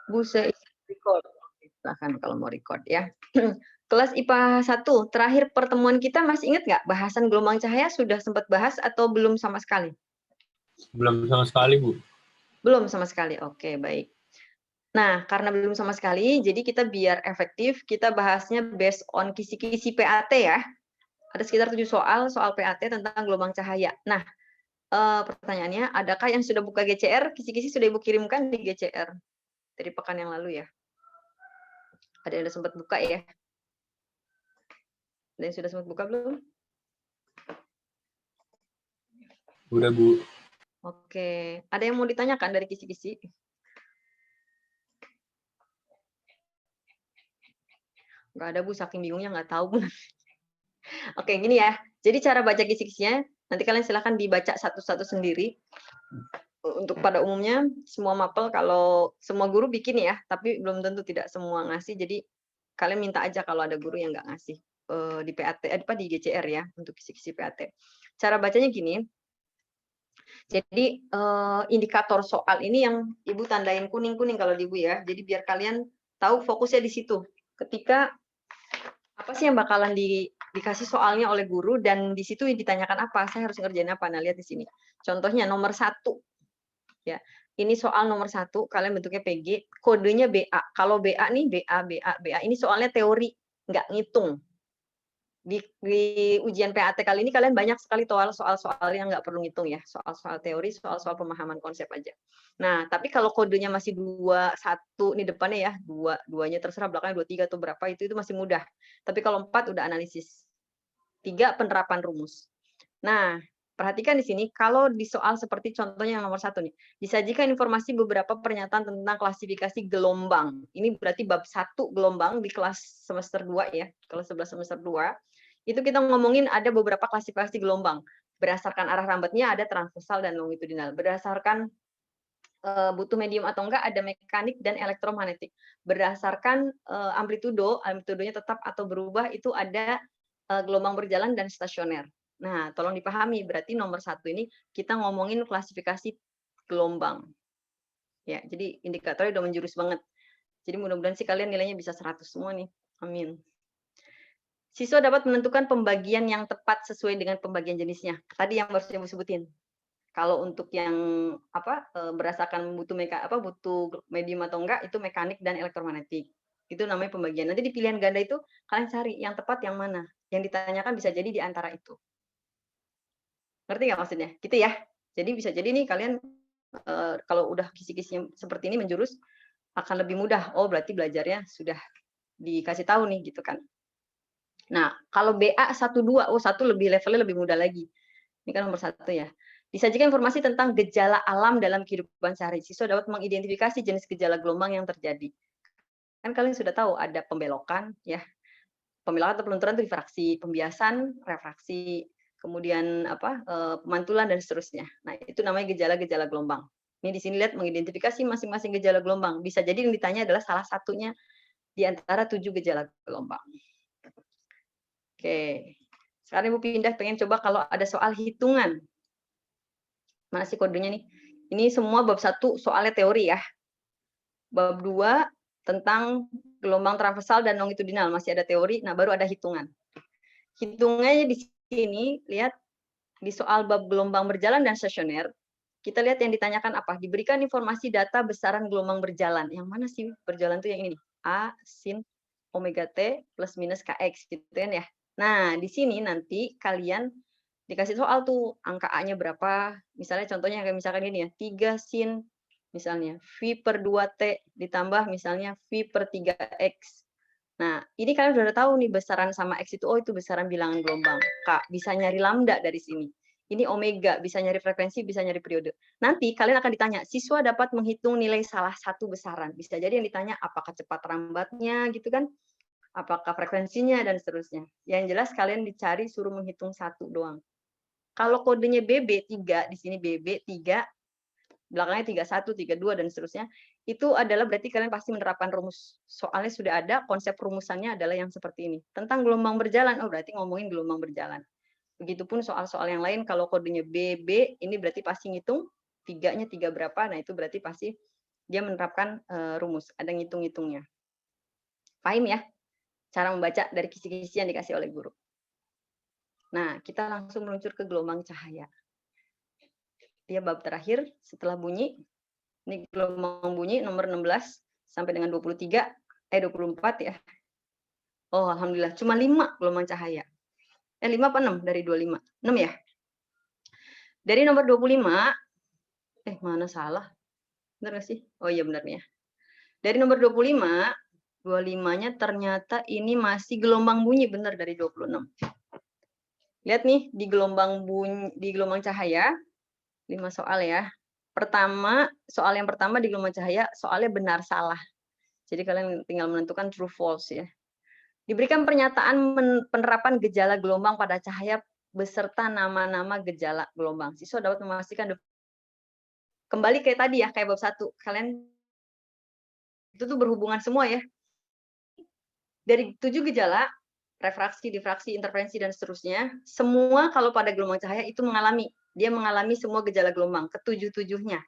Bu, saya record. Silahkan kalau mau record ya. Kelas IPA 1, terakhir pertemuan kita masih ingat nggak bahasan gelombang cahaya sudah sempat bahas atau belum sama sekali? Belum sama sekali, Bu. Belum sama sekali, oke baik. Nah, karena belum sama sekali, jadi kita biar efektif, kita bahasnya based on kisi-kisi PAT ya. Ada sekitar 7 soal PAT tentang gelombang cahaya. Nah, pertanyaannya, adakah yang sudah buka GCR? Kisi-kisi sudah Ibu kirimkan di GCR dari pekan yang lalu ya. Ada yang sudah sempat buka ya? Ada yang sudah sempat buka belum? Udah, Bu. Oke, ada yang mau ditanyakan dari kisi-kisi? Nggak ada, Bu, saking bingungnya nggak tahu, Bu. Oke, gini ya. Jadi cara baca kisi-kisinya, nanti kalian silahkan dibaca satu-satu sendiri. Untuk pada umumnya, semua mapel kalau semua guru bikin ya, tapi belum tentu tidak semua ngasih. Jadi kalian minta aja kalau ada guru yang nggak ngasih di PAT, di GCR ya, untuk kisi-kisi PAT. Cara bacanya gini. Jadi indikator soal ini yang Ibu tandain kuning-kuning kalau di Ibu ya. Jadi biar kalian tahu fokusnya di situ. Ketika apa sih yang bakalan dikasih soalnya oleh guru dan di situ ditanyakan apa, saya harus ngerjain apa. Nah, lihat di sini. Contohnya nomor 1 ya. Ini soal nomor 1, kalian bentuknya PG, kodenya BA. Kalau BA nih BA. Ini soalnya teori, nggak ngitung. Di ujian PAT kali ini kalian banyak sekali soal-soal yang nggak perlu ngitung ya, soal-soal teori, soal-soal pemahaman konsep aja. Nah, tapi kalau kodenya masih 2, 1 nih depannya ya, 2-nya terserah belakangnya 2, 3 atau berapa itu masih mudah. Tapi kalau 4 udah analisis. 3 penerapan rumus. Nah, perhatikan di sini kalau di soal seperti contohnya yang nomor 1 nih, disajikan informasi beberapa pernyataan tentang klasifikasi gelombang. Ini berarti bab 1 gelombang di kelas semester 2 ya, kelas 11 semester 2. Itu kita ngomongin ada beberapa klasifikasi gelombang. Berdasarkan arah rambatnya ada transversal dan longitudinal. Berdasarkan butuh medium atau enggak ada mekanik dan elektromagnetik. Berdasarkan amplitudonya tetap atau berubah itu ada gelombang berjalan dan stasioner. Nah, tolong dipahami berarti nomor 1 ini kita ngomongin klasifikasi gelombang. Ya, jadi indikatornya udah menjurus banget. Jadi mudah-mudahan sih kalian nilainya bisa 100 semua nih. Amin. Siswa dapat menentukan pembagian yang tepat sesuai dengan pembagian jenisnya. Tadi yang baru saya sebutin. Kalau untuk yang berdasarkan butuh medium atau enggak itu mekanik dan elektromagnetik. Itu namanya pembagian. Nanti di pilihan ganda itu kalian cari yang tepat yang mana. Yang ditanyakan bisa jadi di antara itu. Ngerti nggak maksudnya? Gitu ya. Jadi bisa jadi nih kalian kalau udah kisi-kisinya seperti ini menjurus akan lebih mudah. Oh, berarti belajarnya sudah dikasih tahu nih gitu kan. Nah, kalau BA 1-2, 1 levelnya lebih mudah lagi. Ini kan nomor 1 ya. Disajikan informasi tentang gejala alam dalam kehidupan sehari. Siswa dapat mengidentifikasi jenis gejala gelombang yang terjadi. Kan kalian sudah tahu ada pembelokan ya. Pembelokan atau pelunturan itu difraksi, pembiasan, refraksi, kemudian pemantulan dan seterusnya. Nah, itu namanya gejala-gejala gelombang. Ini di sini lihat mengidentifikasi masing-masing gejala gelombang. Bisa jadi yang ditanya adalah salah satunya di antara 7 gejala gelombang. Oke, sekarang Ibu pindah pengen coba kalau ada soal hitungan. Mana sih kodenya nih? Ini semua bab 1 soalnya teori ya. Bab 2 tentang gelombang transversal dan longitudinal, masih ada teori, nah baru ada hitungan. Hitungannya di sini, lihat di soal bab gelombang berjalan dan stasioner, kita lihat yang ditanyakan apa? Diberikan informasi data besaran gelombang berjalan. Yang mana sih berjalan tuh yang ini nih? A sin omega T plus minus KX gitu kan ya. Nah, di sini nanti kalian dikasih soal tuh angka A-nya berapa. Misalnya contohnya kayak misalkan ini ya, 3 sin misalnya V per 2T ditambah misalnya V per 3X. Nah, ini kalian udah tahu nih besaran sama X itu, oh itu besaran bilangan gelombang. Kak, bisa nyari lambda dari sini. Ini omega, bisa nyari frekuensi, bisa nyari periode. Nanti kalian akan ditanya, siswa dapat menghitung nilai salah satu besaran. Bisa jadi yang ditanya apakah cepat rambatnya gitu kan, apakah frekuensinya, dan seterusnya. Yang jelas kalian dicari suruh menghitung satu doang. Kalau kodenya BB3, di sini BB3, belakangnya 31, 32, dan seterusnya, itu adalah berarti kalian pasti menerapkan rumus. Soalnya sudah ada, konsep rumusannya adalah yang seperti ini. Tentang gelombang berjalan, oh berarti ngomongin gelombang berjalan. Begitupun soal-soal yang lain, kalau kodenya BB, ini berarti pasti ngitung, 3-nya 3 berapa, nah itu berarti pasti dia menerapkan rumus, ada ngitung-ngitungnya. Paham ya? Cara membaca dari kisi-kisi yang dikasih oleh guru. Nah, kita langsung meluncur ke gelombang cahaya. Dia bab terakhir setelah bunyi. Ini gelombang bunyi nomor 16 sampai dengan 24 ya. Oh, alhamdulillah, cuma 5 gelombang cahaya. 5 apa 6 dari 25? 6 ya? Dari nomor 25, mana salah? Benar nggak sih? Oh iya benar nih ya. Dari nomor 25, 25-nya ternyata ini masih gelombang bunyi, benar dari 26. Lihat nih di gelombang bunyi, di gelombang cahaya 5 soal ya. Soal yang pertama di gelombang cahaya soalnya benar salah. Jadi kalian tinggal menentukan true false ya. Diberikan pernyataan penerapan gejala gelombang pada cahaya beserta nama-nama gejala gelombang. Siswa dapat memastikan kembali kayak tadi ya, kayak bab 1. Kalian itu tuh berhubungan semua ya. Dari 7 gejala, refraksi, difraksi, interferensi, dan seterusnya, semua kalau pada gelombang cahaya itu dia mengalami semua gejala gelombang, ketujuh-tujuhnya.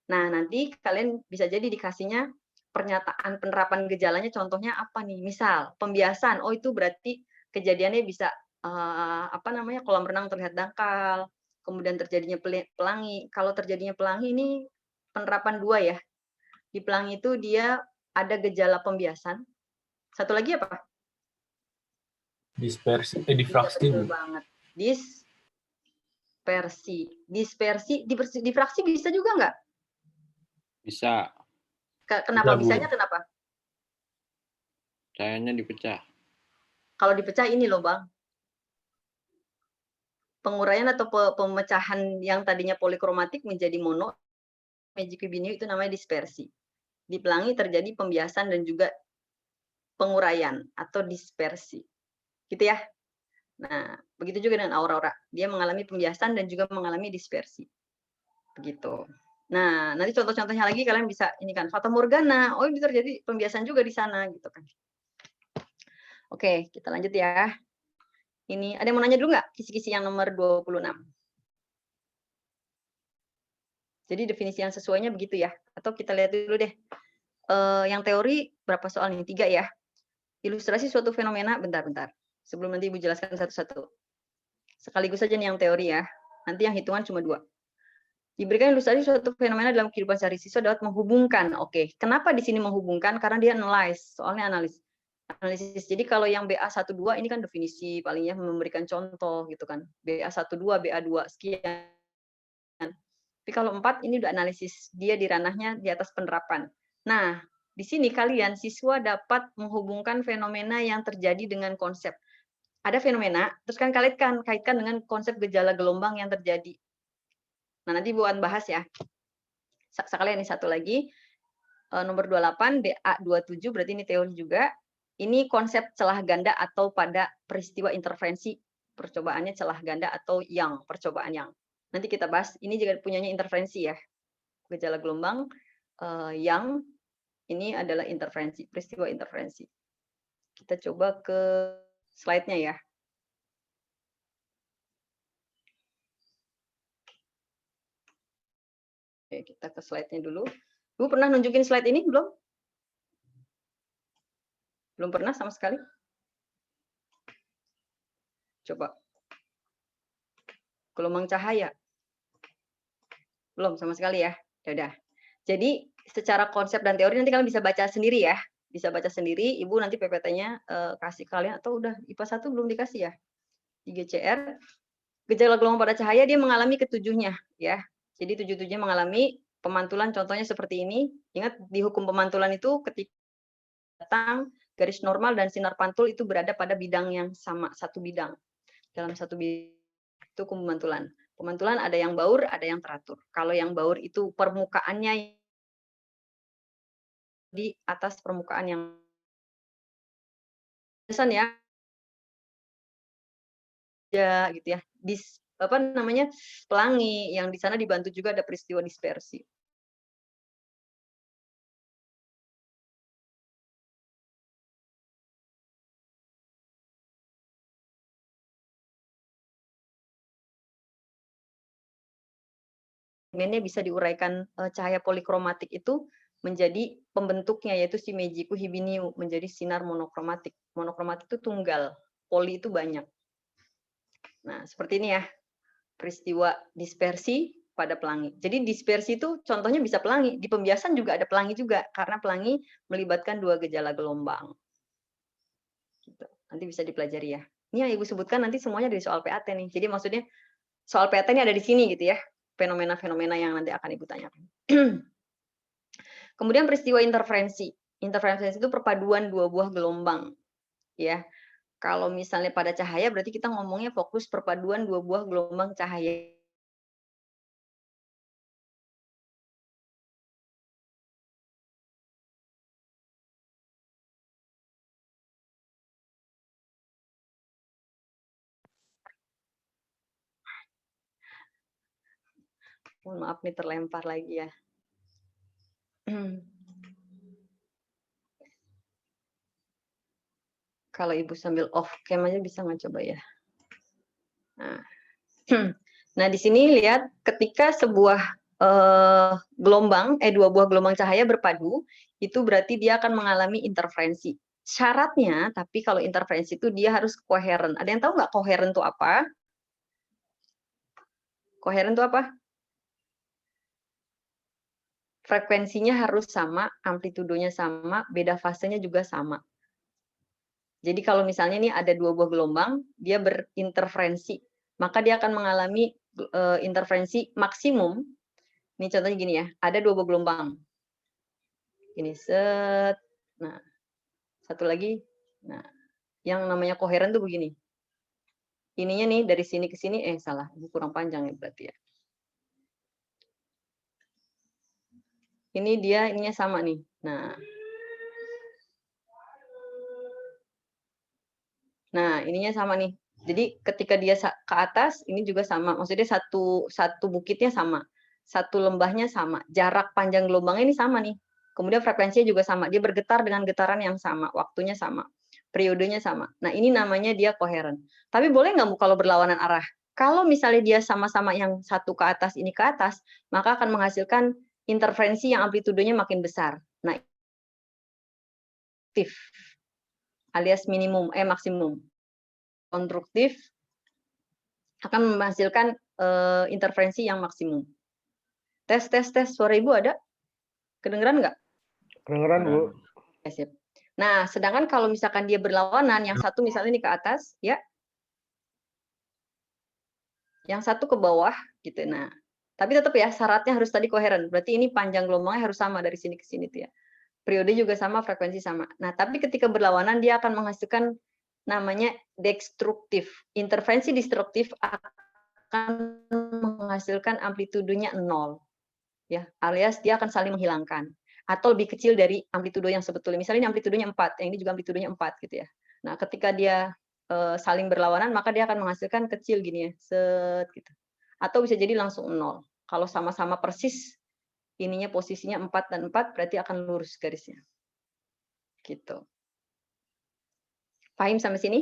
Nah, nanti kalian bisa jadi dikasihnya pernyataan penerapan gejalanya, contohnya apa nih? Misal, pembiasan, oh itu berarti kejadiannya bisa, kolam renang terlihat dangkal, kemudian terjadinya pelangi. Kalau terjadinya pelangi ini penerapan 2 ya. Di pelangi itu dia ada gejala pembiasan. Satu lagi apa? Dispersi, difraksi. Betul banget. Dispersi, difraksi bisa juga nggak? Bisa. Kenapa? Bisanya kenapa? Cahayanya dipecah. Kalau dipecah ini loh Bang. Penguraian atau pemecahan yang tadinya polikromatik menjadi mono, magic binio itu namanya dispersi. Di pelangi terjadi pembiasan dan juga penguraian atau dispersi. Gitu ya. Nah, begitu juga dengan aurora. Dia mengalami pembiasan dan juga mengalami dispersi. Begitu. Nah, nanti contoh-contohnya lagi kalian bisa ini kan fata morgana. Oh, ini terjadi pembiasan juga di sana gitu kan. Oke, kita lanjut ya. Ini ada yang mau nanya dulu nggak kisi-kisi yang nomor 26? Jadi definisi yang sesuainya begitu ya. Atau kita lihat dulu deh. Yang teori berapa soal nih? 3 ya. Ilustrasi suatu fenomena, bentar-bentar. Sebelum nanti Ibu jelaskan satu-satu. Sekaligus saja nih yang teori ya. Nanti yang hitungan cuma 2. Diberikan ilustrasi suatu fenomena dalam kehidupan sehari-hari dapat menghubungkan. Oke, kenapa di sini menghubungkan? Karena dia analyze, soalnya analisis. Jadi kalau yang BA12 ini kan definisi paling ya memberikan contoh gitu kan. BA12, BA2 sekian. Tapi kalau 4 ini udah analisis, dia di ranahnya di atas penerapan. Nah, di sini kalian siswa dapat menghubungkan fenomena yang terjadi dengan konsep. Ada fenomena, terus kan kaitkan dengan konsep gejala gelombang yang terjadi. Nah, nanti buat bahas ya. Sekalian ini satu lagi, nomor 28, BA27, berarti ini teori juga. Ini konsep celah ganda atau pada peristiwa interferensi, percobaannya celah ganda atau yang, percobaan yang. Nanti kita bahas, ini juga punyanya interferensi ya. Gejala gelombang, yang ini adalah interferensi, peristiwa interferensi. Kita coba ke slide-nya ya. Oke, kita ke slide-nya dulu. Ibu pernah nunjukin slide ini belum? Belum pernah sama sekali? Coba. Gelombang cahaya. Belum sama sekali ya. Ya udah. Jadi secara konsep dan teori nanti kalian bisa baca sendiri ya. Bisa baca sendiri, Ibu nanti PPT-nya kasih kalian atau udah IPA 1 belum dikasih ya? Di GCR. Gejala gelombang pada cahaya dia mengalami ketujuhnya ya. Jadi tujuh-tujuhnya mengalami pemantulan contohnya seperti ini. Ingat di hukum pemantulan itu ketika datang garis normal dan sinar pantul itu berada pada bidang yang sama, satu bidang. Dalam satu bidang itu hukum pemantulan. Pemantulan ada yang baur, ada yang teratur. Kalau yang baur itu permukaannya di atas permukaan yang biasa ya gitu ya. Pelangi yang di sana dibantu juga ada peristiwa dispersi. pigmennya bisa diuraikan cahaya polikromatik itu menjadi pembentuknya, yaitu si Meiji Hibiniu, menjadi sinar monokromatik. Monokromatik itu tunggal, poli itu banyak. Nah, seperti ini ya, peristiwa dispersi pada pelangi. Jadi dispersi itu contohnya bisa pelangi, di pembiasan juga ada pelangi juga, karena pelangi melibatkan 2 gejala gelombang. Gitu. Nanti bisa dipelajari ya. Ini yang Ibu sebutkan nanti semuanya dari soal PAT nih. Jadi maksudnya soal PAT ini ada di sini gitu ya, fenomena-fenomena yang nanti akan Ibu tanyakan. Kemudian peristiwa interferensi. Interferensi itu perpaduan 2 buah gelombang. Ya. Kalau misalnya pada cahaya berarti kita ngomongnya fokus perpaduan 2 buah gelombang cahaya. Mohon maaf nih terlempar lagi ya. Kalau Ibu sambil off cam aja bisa nggak coba ya? Nah, nah di sini lihat ketika sebuah dua buah gelombang cahaya berpadu, itu berarti dia akan mengalami interferensi. Syaratnya, tapi kalau interferensi itu dia harus koheren. Ada yang tahu nggak koheren itu apa? Koheren itu apa? Frekuensinya harus sama, amplitudonya sama, beda fasenya juga sama. Jadi kalau misalnya nih ada 2 buah gelombang, dia berinterferensi, maka dia akan mengalami interferensi maksimum. Ini contohnya gini ya, ada 2 buah gelombang. Ini set. Nah, satu lagi. Nah, yang namanya koheren tuh begini. Ininya nih dari sini ke sini, salah, kurang panjang ya berarti ya. Ini dia, ininya sama nih. Nah, ininya sama nih. Jadi ketika dia ke atas, ini juga sama. Maksudnya satu bukitnya sama, satu lembahnya sama, jarak panjang gelombangnya ini sama nih. Kemudian frekuensinya juga sama. Dia bergetar dengan getaran yang sama, waktunya sama, periodenya sama. Nah, ini namanya dia koheren. Tapi boleh nggak Bu kalau berlawanan arah? Kalau misalnya dia sama-sama yang satu ke atas, ini ke atas, maka akan menghasilkan interferensi yang amplitudenya makin besar. Nah, aktif alias maksimum. Konstruktif akan menghasilkan interferensi yang maksimum. Tes, suara Ibu ada? Kedengeran nggak? Kedengeran, Bu. Ya, sip. Nah, sedangkan kalau misalkan dia berlawanan, yang satu misalnya ini ke atas, ya, yang satu ke bawah, gitu. Nah, tapi tetap ya syaratnya harus tadi koheren. Berarti ini panjang gelombangnya harus sama dari sini ke sini tuh ya. Periode juga sama, frekuensi sama. Nah, tapi ketika berlawanan dia akan menghasilkan namanya destruktif. Interferensi destruktif akan menghasilkan amplitudenya 0. Ya, alias dia akan saling menghilangkan atau lebih kecil dari amplitudo yang sebetulnya. Misalnya ini amplitudonya 4, yang ini juga amplitudonya 4 gitu ya. Nah, ketika dia saling berlawanan, maka dia akan menghasilkan kecil gini ya, set gitu. Atau bisa jadi langsung 0. Kalau sama-sama persis ininya posisinya 4 dan 4 berarti akan lurus garisnya. Gitu. Paham sampai sini?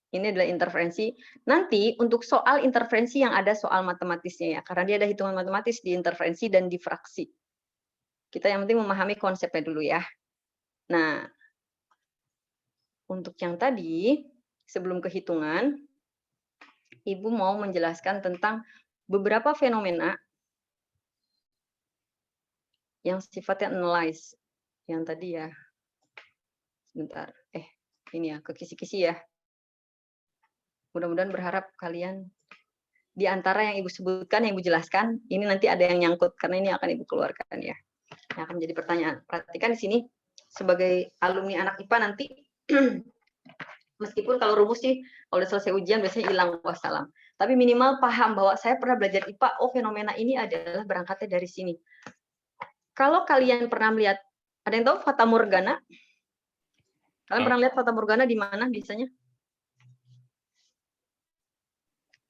Ini adalah interferensi. Nanti untuk soal interferensi yang ada soal matematisnya ya, karena dia ada hitungan matematis di interferensi dan di fraksi. Kita yang penting memahami konsepnya dulu ya. Nah, untuk yang tadi, sebelum kehitungan, Ibu mau menjelaskan tentang beberapa fenomena yang sifatnya analyze. Yang tadi ya, sebentar. Ini ya, ke kisi-kisi ya. Mudah-mudahan berharap kalian di antara yang Ibu sebutkan, yang Ibu jelaskan, ini nanti ada yang nyangkut karena ini akan Ibu keluarkan ya. Yang akan menjadi pertanyaan. Perhatikan di sini sebagai alumni anak IPA nanti meskipun kalau rumus sih kalau udah selesai ujian biasanya hilang wassalam. Tapi minimal paham bahwa saya pernah belajar IPA, oh fenomena ini adalah berangkatnya dari sini. Kalau kalian pernah melihat, ada yang tahu fata morgana? Kalian pernah lihat fata morgana di mana biasanya?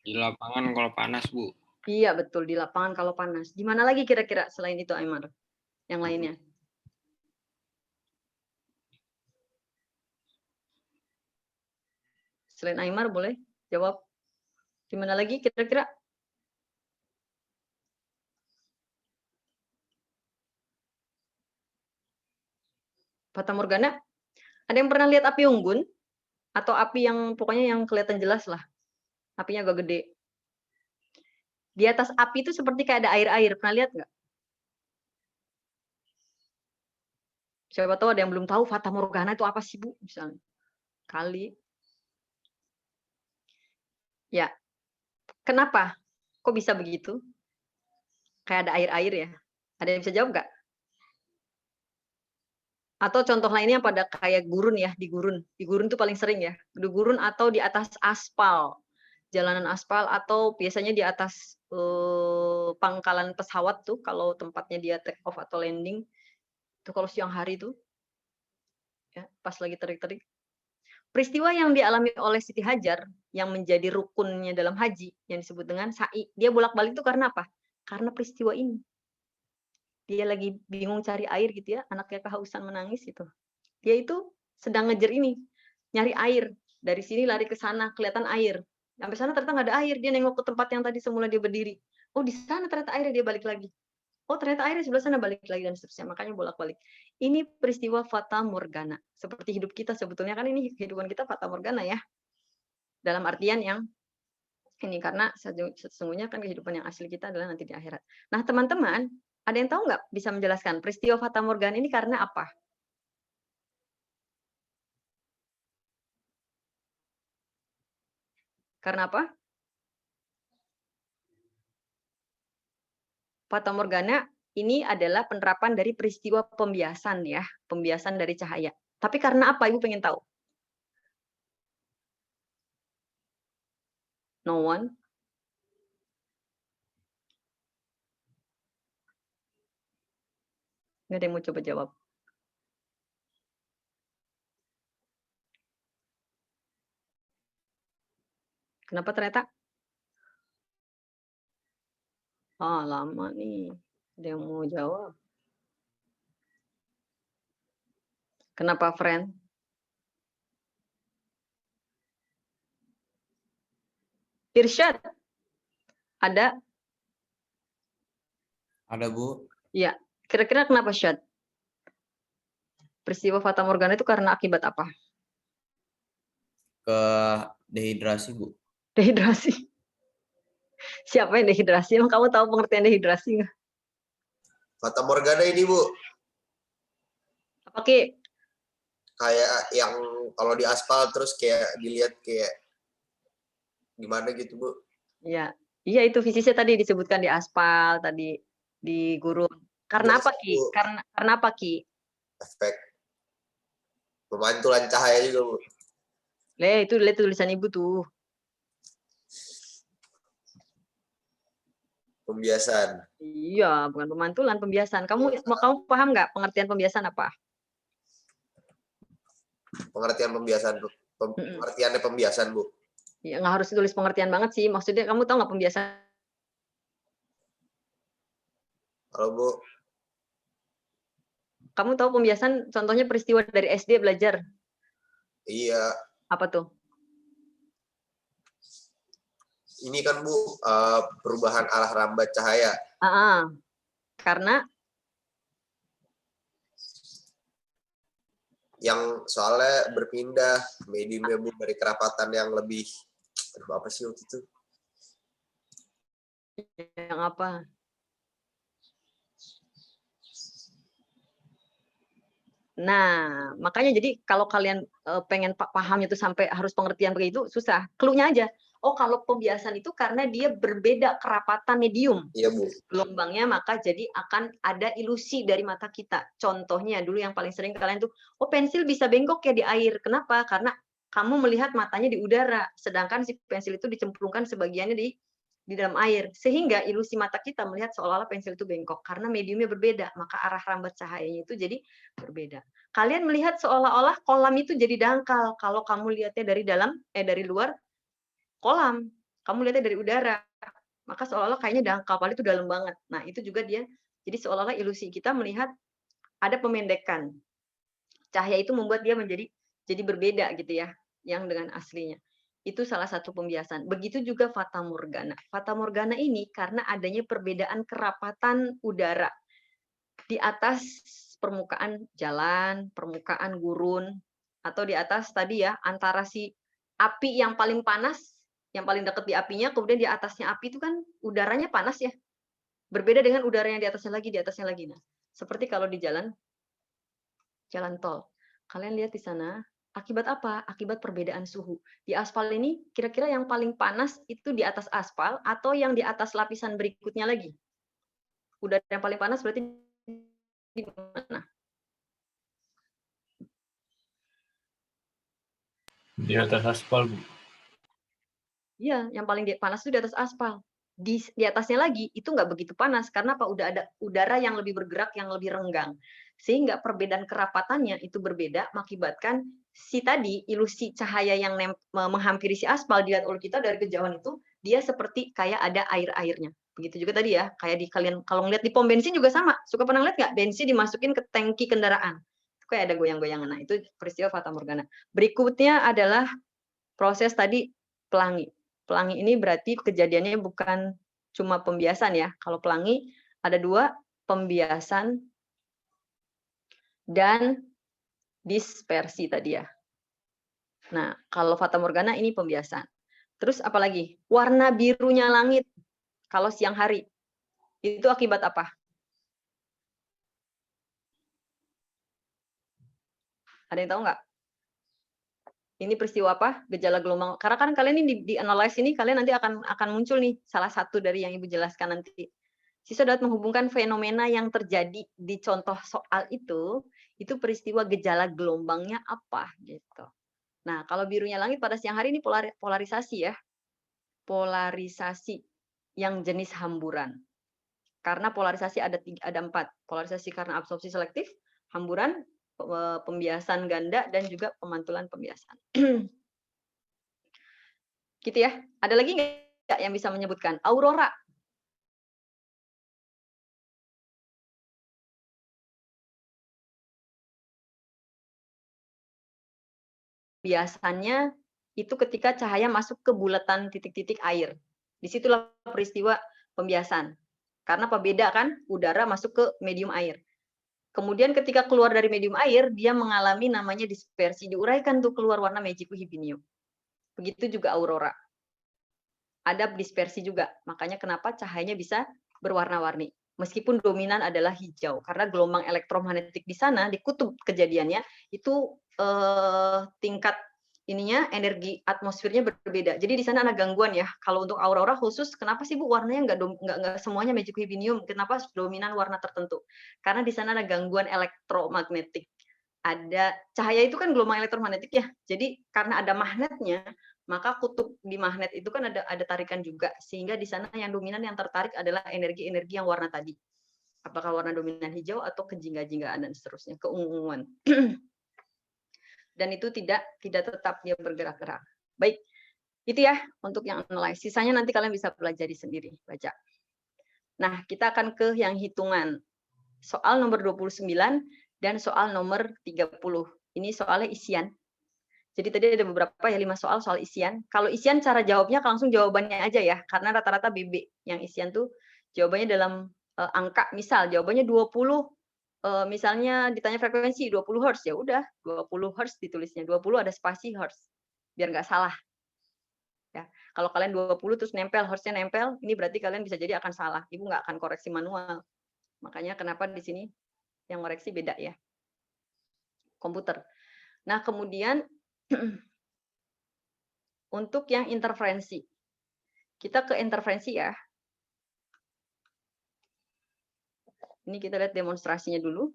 Di lapangan kalau panas, Bu. Iya, betul. Di lapangan kalau panas. Di mana lagi kira-kira selain itu, Aymar? Yang lainnya? Selain Aymar, boleh jawab. Di mana lagi kira-kira? Fata Morgana, ada yang pernah lihat api unggun? Atau api yang pokoknya yang kelihatan jelas lah, apinya agak gede. Di atas api itu seperti kayak ada air-air, pernah lihat nggak? Siapa tahu ada yang belum tahu Fata Morgana itu apa sih, Bu? Misalnya. Kali. Ya, kenapa? Kok bisa begitu? Kayak ada air-air ya. Ada yang bisa jawab nggak? Atau contoh lainnya pada kayak gurun ya, di gurun. Di gurun itu paling sering ya. Di gurun atau di atas aspal. Jalanan aspal atau biasanya di atas pangkalan pesawat tuh kalau tempatnya dia take off atau landing. Itu kalau siang hari tuh. Ya, pas lagi terik-terik. Peristiwa yang dialami oleh Siti Hajar yang menjadi rukunnya dalam haji yang disebut dengan sa'i, dia bolak-balik itu karena apa? Karena peristiwa ini. Dia lagi bingung cari air gitu ya, anaknya kehausan menangis gitu. Dia itu sedang ngejar ini, nyari air. Dari sini lari ke sana, kelihatan air. Sampai sana ternyata nggak ada air, dia nengok ke tempat yang tadi semula dia berdiri. Oh, di sana ternyata airnya, dia balik lagi. Oh, ternyata airnya sebelah sana, balik lagi dan seterusnya. Makanya bolak-balik. Ini peristiwa Fata Morgana. Seperti hidup kita sebetulnya kan ini kehidupan kita Fata Morgana ya. Dalam artian yang ini karena sesungguhnya kan kehidupan yang asli kita adalah nanti di akhirat. Nah, teman-teman, ada yang tahu nggak bisa menjelaskan peristiwa Fata Morgana ini karena apa? Karena apa? Fata Morgana ini adalah penerapan dari peristiwa pembiasan ya, pembiasan dari cahaya. Tapi karena apa? Ibu pengen tahu? No one? Nggak ada yang mau coba jawab. Kenapa ternyata? Ah, lama nih. Ada yang mau jawab. Kenapa, friend? Irsyad? Ada? Ada, Bu. Ya. Kira-kira kenapa, Syad? Peristiwa Fata Morgana itu karena akibat apa? Ke dehidrasi, Bu. Dehidrasi. Siapa yang dehidrasi? Emang kamu tahu pengertian dehidrasi nggak? Fata Morgana ini, Bu, Apa, Ki? kayak yang kalau di aspal terus kayak dilihat kayak gimana gitu, Bu. Iya. Iya, itu fisiknya tadi disebutkan di aspal, tadi di gurun. Karena apa, Ki? Bu, Karena apa, Ki? efek pemantulan cahaya juga, Bu. Itu lihat tulisan Ibu tuh. Pembiasan. Iya, bukan pemantulan, pembiasan. Kamu paham nggak pengertian pembiasan apa? Pengertian pembiasan, Bu. Pengertiannya pembiasan, Bu. Ya, nggak harus tulis pengertian banget sih. Maksudnya kamu tahu nggak pembiasan? Kalau, Bu, Kamu tahu pembiasan contohnya peristiwa dari SD belajar? iya. Apa tuh? Ini kan, Bu, perubahan arah rambat cahaya. Karena Yang soalnya berpindah mediumnya, Bu, dari kerapatan yang lebih, aduh, apa sih waktu itu? yang apa? Nah, makanya jadi kalau kalian pengen paham itu sampai harus pengertian begitu, susah. Clue-nya aja. Oh, kalau pembiasan itu karena dia berbeda kerapatan medium. Iya, Bu. Gelombangnya, maka jadi akan ada ilusi dari mata kita. Contohnya dulu yang paling sering kalian tuh, oh pensil bisa bengkok ya di air. Kenapa? Karena kamu melihat matanya di udara, sedangkan si pensil itu dicemplungkan sebagiannya di dalam air. Sehingga ilusi mata kita melihat seolah-olah pensil itu bengkok. Karena mediumnya berbeda, maka arah rambat cahayanya itu jadi berbeda. Kalian melihat seolah-olah kolam itu jadi dangkal. Kalau kamu lihatnya dari dari luar kolam, kamu lihatnya dari udara, maka seolah-olah kayaknya dangkal, padahal itu dalam banget. Nah, itu juga dia, jadi seolah-olah ilusi kita melihat ada pemendekan. Cahaya itu membuat dia jadi berbeda gitu ya, yang dengan aslinya. Itu salah satu pembiasan. Begitu juga Fata Morgana. Fata Morgana ini karena adanya perbedaan kerapatan udara di atas permukaan jalan, permukaan gurun, atau di atas tadi ya, antara si api yang paling panas, yang paling dekat di apinya, kemudian di atasnya api itu kan udaranya panas ya. Berbeda dengan udara yang di atasnya lagi, di atasnya lagi. Nah, seperti kalau di jalan tol. Kalian lihat di sana, akibat apa? Akibat perbedaan suhu. Di aspal ini, kira-kira yang paling panas itu di atas aspal atau yang di atas lapisan berikutnya lagi? Udara yang paling panas berarti di mana? Di atas aspal, Bu. Iya, yang paling panas itu di atas aspal. Di atasnya lagi itu nggak begitu panas karena apa? Udah ada udara yang lebih bergerak, yang lebih renggang, sehingga perbedaan kerapatannya itu berbeda, mengakibatkan si tadi ilusi cahaya yang menghampiri si aspal dilihat oleh kita dari kejauhan itu dia seperti kayak ada air-airnya. Begitu juga tadi ya, kayak di kalian kalau ngeliat di pom bensin juga sama. Suka pernah ngeliat nggak bensin dimasukin ke tangki kendaraan? Kayak ada goyang-goyangan. Nah, itu peristiwa fata morgana. Berikutnya adalah proses tadi pelangi. Pelangi ini berarti kejadiannya bukan cuma pembiasan ya. Kalau pelangi ada dua, pembiasan dan dispersi tadi ya. Nah, kalau fata morgana ini pembiasan. Terus apalagi? Warna birunya langit kalau siang hari. Itu akibat apa? Ada yang tahu nggak? Ini peristiwa apa? Gejala gelombang. Karena kan kalian ini di analyze ini kalian nanti akan muncul nih salah satu dari yang Ibu jelaskan nanti. Siswa dapat menghubungkan fenomena yang terjadi di contoh soal itu peristiwa gejala gelombangnya apa gitu. Nah, kalau birunya langit pada siang hari ini polarisasi ya. Polarisasi yang jenis hamburan. Karena polarisasi ada 4. Polarisasi karena absorpsi selektif, hamburan, pembiasan ganda, dan juga pemantulan pembiasan. Gitu ya. Ada lagi nggak yang bisa menyebutkan? Aurora. Biasanya itu ketika cahaya masuk ke bulatan titik-titik air. Disitulah peristiwa pembiasan. Karena apa? Beda kan? Udara masuk ke medium air. Kemudian ketika keluar dari medium air, dia mengalami namanya dispersi. Diuraikan tuh keluar warna magico hibinium. Begitu juga aurora. Ada dispersi juga. Makanya kenapa cahayanya bisa berwarna-warni. Meskipun dominan adalah hijau. Karena gelombang elektromagnetik di sana, di kutub kejadiannya, itu tingkat ininya energi atmosfernya berbeda. Jadi di sana ada gangguan ya. Kalau untuk aurora khusus, kenapa sih Bu warnanya nggak semuanya magico hibinium? Kenapa dominan warna tertentu? Karena di sana ada gangguan elektromagnetik. Ada cahaya itu kan gelombang elektromagnetik ya. Jadi karena ada magnetnya, maka kutub di magnet itu kan ada tarikan juga. Sehingga di sana yang dominan yang tertarik adalah energi-energi yang warna tadi. Apakah warna dominan hijau atau kejingga-jinggaan dan seterusnya, keunguan. Dan itu tidak tetap dia bergerak-gerak. Baik, itu ya untuk yang analyze. Sisanya nanti kalian bisa pelajari sendiri, baca. Nah, kita akan ke yang hitungan. Soal nomor 29 dan soal nomor 30. Ini soalnya isian. Jadi tadi ada beberapa ya 5 soal isian. Kalau isian cara jawabnya langsung jawabannya aja ya, karena rata-rata BB. Yang isian tuh jawabannya dalam angka, misal jawabannya 20. Misalnya ditanya frekuensi 20 Hz, ya udah 20 Hz ditulisnya. 20 ada spasi Hz, biar nggak salah. Ya, kalau kalian 20 terus nempel, Hz-nya nempel, ini berarti kalian bisa jadi akan salah. Ibu nggak akan koreksi manual. Makanya kenapa di sini yang koreksi beda ya. Komputer. Nah, kemudian untuk yang interferensi. Kita ke interferensi ya. Ini kita lihat demonstrasinya dulu.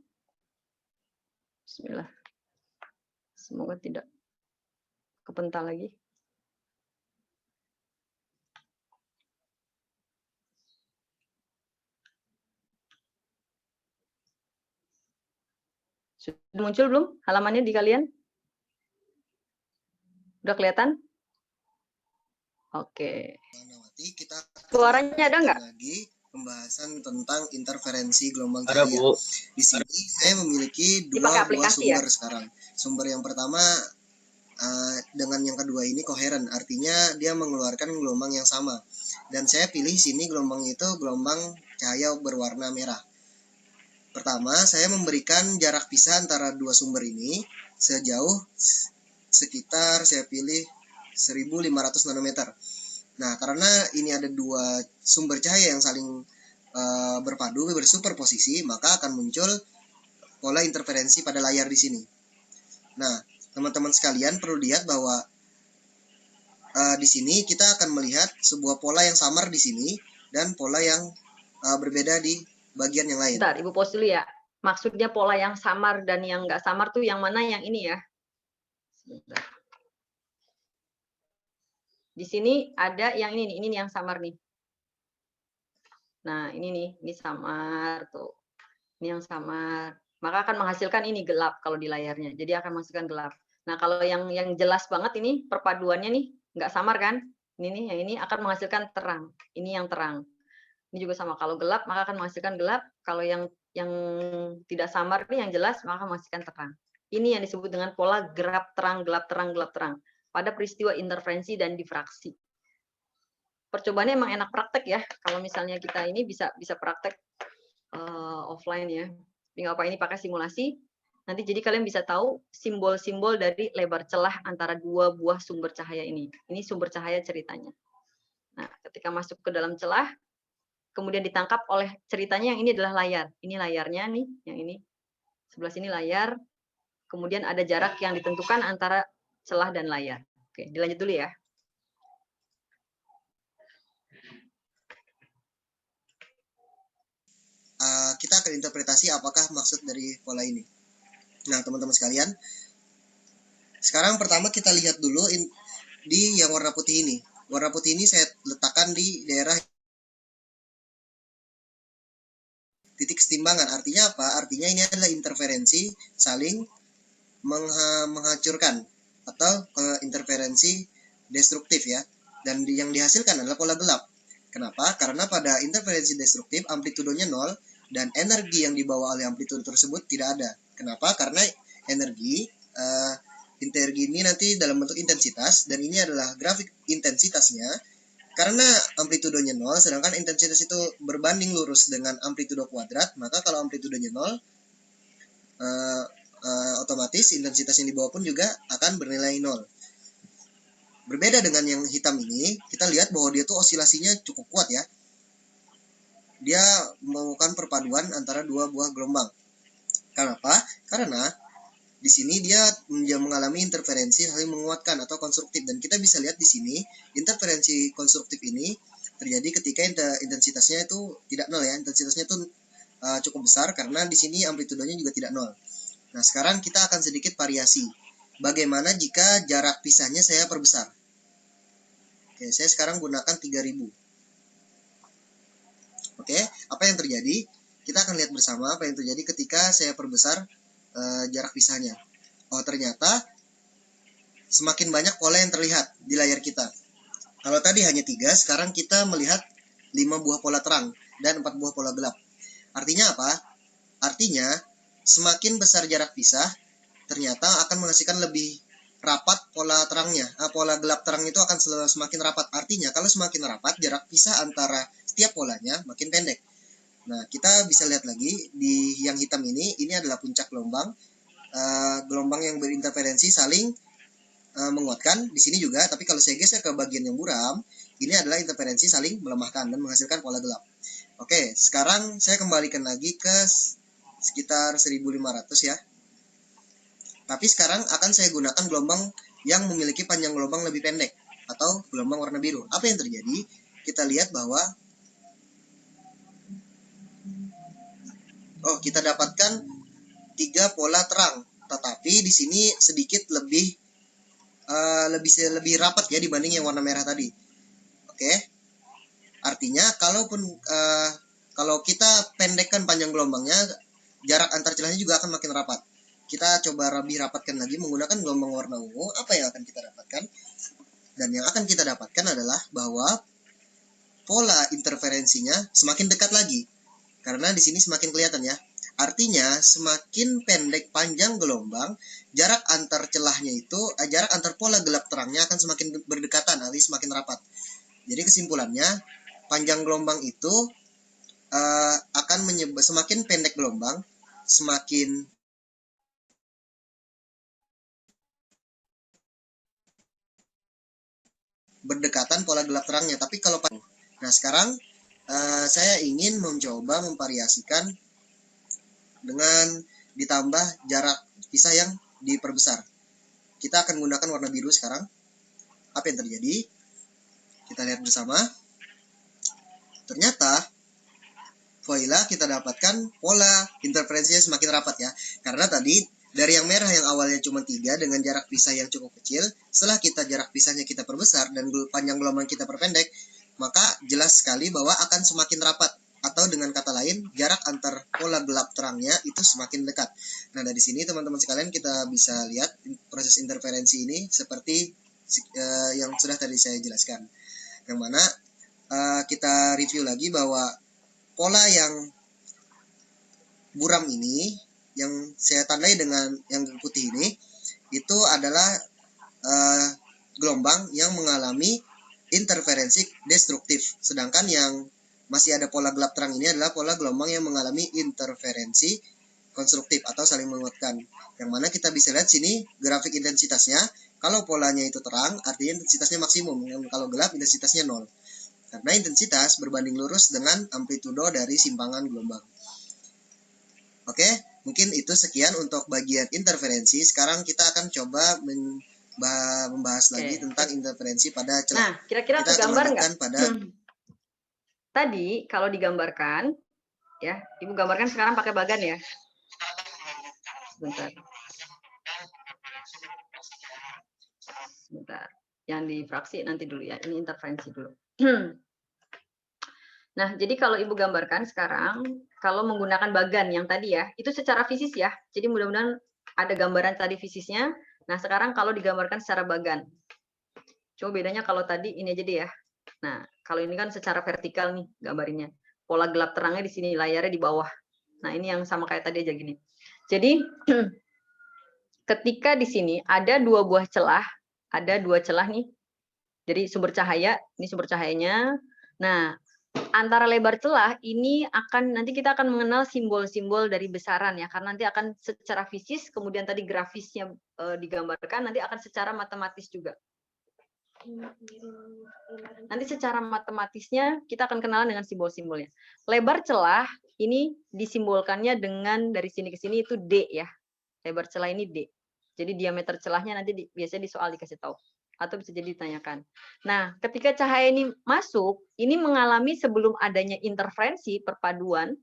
Bismillah. Semoga tidak kepental lagi. Sudah muncul belum halamannya di kalian? Udah kelihatan? Oke. Kita Suaranya ada nggak? Lagi pembahasan tentang interferensi gelombang Ada, cahaya. Bu. Di sini saya memiliki dua buah sumber sekarang. Sumber yang pertama dengan yang kedua ini koheren, artinya dia mengeluarkan gelombang yang sama. Dan saya pilih sini gelombang itu gelombang cahaya berwarna merah. Pertama, saya memberikan jarak pisah antara dua sumber ini sejauh sekitar saya pilih 1500 nanometer. Nah, karena ini ada dua sumber cahaya yang saling berpadu, bersuperposisi, maka akan muncul pola interferensi pada layar di sini. Nah, teman-teman sekalian perlu lihat bahwa di sini kita akan melihat sebuah pola yang samar di sini dan pola yang berbeda di bagian yang lain. Bentar, Ibu pause dulu ya. Maksudnya pola yang samar dan yang nggak samar tuh yang mana? Yang ini ya. Sebentar. Di sini ada yang ini nih yang samar nih. Nah, ini nih, ini samar tuh. Ini yang samar. Maka akan menghasilkan ini gelap kalau di layarnya. Jadi akan menghasilkan gelap. Nah, kalau yang jelas banget ini perpaduannya nih nggak samar kan? Ini nih, yang ini akan menghasilkan terang. Ini yang terang. Ini juga sama. Kalau gelap maka akan menghasilkan gelap. Kalau yang tidak samar nih yang jelas maka menghasilkan terang. Ini yang disebut dengan pola gelap terang, gelap terang, gelap terang pada peristiwa interferensi dan difraksi. Percobaannya emang enak praktek ya. Kalau misalnya kita ini bisa praktek offline ya. Tapi nggak apa, ini pakai simulasi. Nanti jadi kalian bisa tahu simbol-simbol dari lebar celah antara dua buah sumber cahaya ini. Ini sumber cahaya ceritanya. Nah, ketika masuk ke dalam celah, kemudian ditangkap oleh ceritanya yang ini adalah layar. Ini layarnya nih, yang ini. Sebelah sini layar. Kemudian ada jarak yang ditentukan antara celah dan layar. Oke, dilanjut dulu ya. Kita akan interpretasi apakah maksud dari pola ini. Nah, teman-teman sekalian, sekarang pertama kita lihat dulu di yang warna putih ini. Warna putih ini saya letakkan di daerah titik kesetimbangan. Artinya apa? Artinya ini adalah interferensi saling menghancurkan atau interferensi destruktif ya. Dan yang dihasilkan adalah pola gelap. Kenapa? Karena pada interferensi destruktif amplitudenya 0 dan energi yang dibawa oleh amplitudo tersebut tidak ada. Kenapa? Karena energi ini nanti dalam bentuk intensitas dan ini adalah grafik intensitasnya. Karena amplitudenya 0, sedangkan intensitas itu berbanding lurus dengan amplitudo kuadrat, maka kalau amplitudenya 0, otomatis intensitas yang dibawa pun juga akan bernilai 0. Berbeda dengan yang hitam ini, kita lihat bahwa dia tuh osilasinya cukup kuat ya. Dia melakukan perpaduan antara dua buah gelombang. Kenapa? Karena di sini dia mengalami interferensi saling menguatkan atau konstruktif, dan kita bisa lihat di sini interferensi konstruktif ini terjadi ketika intensitasnya itu tidak nol ya, intensitasnya itu cukup besar karena di sini amplitudenya juga tidak nol. Nah, sekarang kita akan sedikit variasi. Bagaimana jika jarak pisahnya saya perbesar? Oke, saya sekarang gunakan 3000. Oke, apa yang terjadi? Kita akan lihat bersama apa yang terjadi ketika saya perbesar jarak pisahnya. Oh, ternyata semakin banyak pola yang terlihat di layar kita. Kalau tadi hanya 3, sekarang kita melihat 5 buah pola terang dan 4 buah pola gelap. Artinya apa? Artinya semakin besar jarak pisah, ternyata akan menghasilkan lebih rapat pola terangnya. Pola gelap terang itu akan semakin rapat. Artinya kalau semakin rapat, jarak pisah antara setiap polanya makin pendek. Nah, kita bisa lihat lagi di yang hitam ini adalah puncak gelombang. Gelombang yang berinterferensi saling menguatkan di sini juga, tapi kalau saya geser ke bagian yang buram, ini adalah interferensi saling melemahkan dan menghasilkan pola gelap. Oke, sekarang saya kembalikan lagi ke sekitar 1500 ya. Tapi sekarang akan saya gunakan gelombang yang memiliki panjang gelombang lebih pendek atau gelombang warna biru. Apa yang terjadi? Kita lihat bahwa kita dapatkan 3 pola terang, tetapi di sini sedikit lebih rapat ya dibanding yang warna merah tadi. Oke. Artinya kalau kita pendekkan panjang gelombangnya, jarak antar celahnya juga akan makin rapat. Kita coba lebih rapatkan lagi menggunakan gelombang warna ungu. Apa yang akan kita dapatkan? Dan yang akan kita dapatkan adalah bahwa pola interferensinya semakin dekat lagi. Karena di sini semakin kelihatan ya. Artinya semakin pendek panjang gelombang, jarak antar celahnya itu, jarak antar pola gelap terangnya akan semakin berdekatan, alias semakin rapat. Jadi kesimpulannya, panjang gelombang itu akan semakin pendek gelombang, semakin berdekatan pola gelap terangnya. Tapi kalau nah sekarang saya ingin mencoba memvariasikan dengan ditambah jarak pisah yang diperbesar. Kita akan menggunakan warna biru sekarang. Apa yang terjadi? Kita lihat bersama. Ternyata voila, kita dapatkan pola interferensinya semakin rapat ya. Karena tadi dari yang merah yang awalnya cuma 3 dengan jarak pisah yang cukup kecil, setelah kita jarak pisahnya kita perbesar dan panjang gelombang kita perpendek, maka jelas sekali bahwa akan semakin rapat. Atau dengan kata lain, jarak antar pola gelap terangnya itu semakin dekat. Nah, dari sini teman-teman sekalian kita bisa lihat proses interferensi ini seperti yang sudah tadi saya jelaskan. Yang mana kita review lagi bahwa pola yang buram ini, yang saya tandai dengan yang putih ini, itu adalah gelombang yang mengalami interferensi destruktif. Sedangkan yang masih ada pola gelap terang ini adalah pola gelombang yang mengalami interferensi konstruktif atau saling menguatkan. Yang mana kita bisa lihat sini grafik intensitasnya. Kalau polanya itu terang, artinya intensitasnya maksimum. Kalau gelap, intensitasnya 0. Karena intensitas berbanding lurus dengan amplitudo dari simpangan gelombang. Oke, mungkin itu sekian untuk bagian interferensi. Sekarang kita akan coba membahas lagi tentang interferensi pada celah. Nah, kira-kira kita kegambar nggak? pada Tadi kalau digambarkan, ya, Ibu gambarkan sekarang pakai bagan ya. Sebentar. Sebentar. Yang di fraksi nanti dulu ya. Ini interferensi dulu. Nah, jadi kalau Ibu gambarkan sekarang, kalau menggunakan bagan yang tadi ya, itu secara fisis ya. Jadi mudah-mudahan ada gambaran tadi fisisnya. Nah, sekarang kalau digambarkan secara bagan. Coba bedanya kalau tadi ini aja deh ya. Nah, kalau ini kan secara vertikal nih gambarnya. Pola gelap terangnya di sini, layarnya di bawah. Nah, ini yang sama kayak tadi aja gini. Jadi, ketika di sini ada 2 buah celah, ada 2 celah nih. Jadi sumber cahaya, ini sumber cahayanya. Nah, antara lebar celah ini nanti kita akan mengenal simbol-simbol dari besaran ya, karena nanti akan secara fisis, kemudian tadi grafisnya digambarkan, nanti akan secara matematis juga. Nanti secara matematisnya kita akan kenalan dengan simbol-simbolnya. Lebar celah ini disimbolkannya dengan dari sini ke sini itu D ya. Lebar celah ini D. Jadi diameter celahnya nanti biasanya di soal dikasih tahu atau bisa jadi ditanyakan. Nah, ketika cahaya ini masuk, ini mengalami sebelum adanya interferensi perpaduan,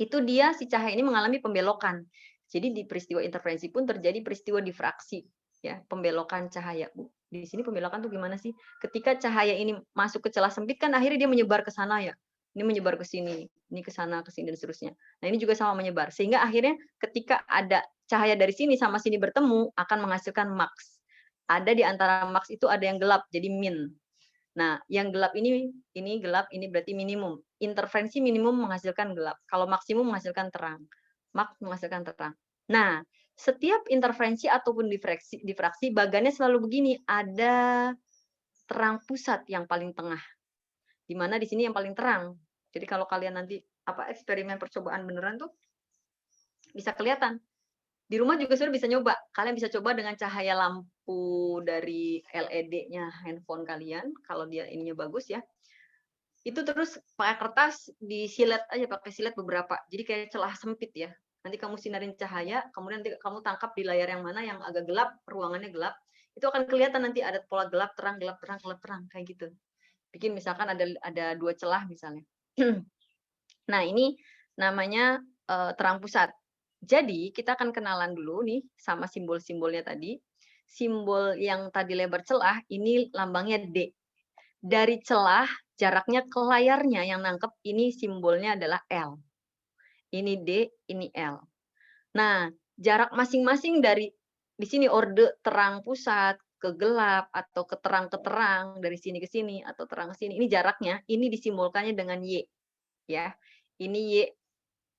itu dia si cahaya ini mengalami pembelokan. Jadi di peristiwa interferensi pun terjadi peristiwa difraksi, ya, pembelokan cahaya, Bu. Di sini pembelokan tuh gimana sih? Ketika cahaya ini masuk ke celah sempit kan akhirnya dia menyebar ke sana ya. Ini menyebar ke sini, ini ke sana, ke sini dan seterusnya. Nah, ini juga sama menyebar. Sehingga akhirnya ketika ada cahaya dari sini sama sini bertemu akan menghasilkan max. Ada di antara max itu ada yang gelap jadi min. Nah, yang gelap ini gelap, ini berarti minimum. Interferensi minimum menghasilkan gelap. Kalau maksimum menghasilkan terang. Max menghasilkan terang. Nah, setiap interferensi ataupun difraksi bagannya selalu begini, ada terang pusat yang paling tengah. Di mana di sini yang paling terang. Jadi kalau kalian nanti eksperimen percobaan beneran tuh bisa kelihatan. Di rumah juga sudah bisa nyoba. Kalian bisa coba dengan cahaya lampu dari LED-nya handphone kalian, kalau dia ininya bagus ya. Itu terus pakai kertas disilet aja, pakai silet beberapa. Jadi kayak celah sempit ya. Nanti kamu sinarin cahaya, kemudian nanti kamu tangkap di layar yang mana yang agak gelap, ruangannya gelap. Itu akan kelihatan nanti ada pola gelap, terang, kayak gitu. Bikin misalkan ada 2 celah misalnya. Nah, ini namanya terang pusat. Jadi, kita akan kenalan dulu nih sama simbol-simbolnya tadi. Simbol yang tadi lebar celah, ini lambangnya D. Dari celah, jaraknya ke layarnya yang nangkep, ini simbolnya adalah L. Ini D, ini L. Nah, jarak masing-masing dari di sini orde terang pusat ke gelap atau ke terang dari sini ke sini atau terang ke sini. Ini jaraknya, ini disimbolkannya dengan Y. Ya. Ini Y.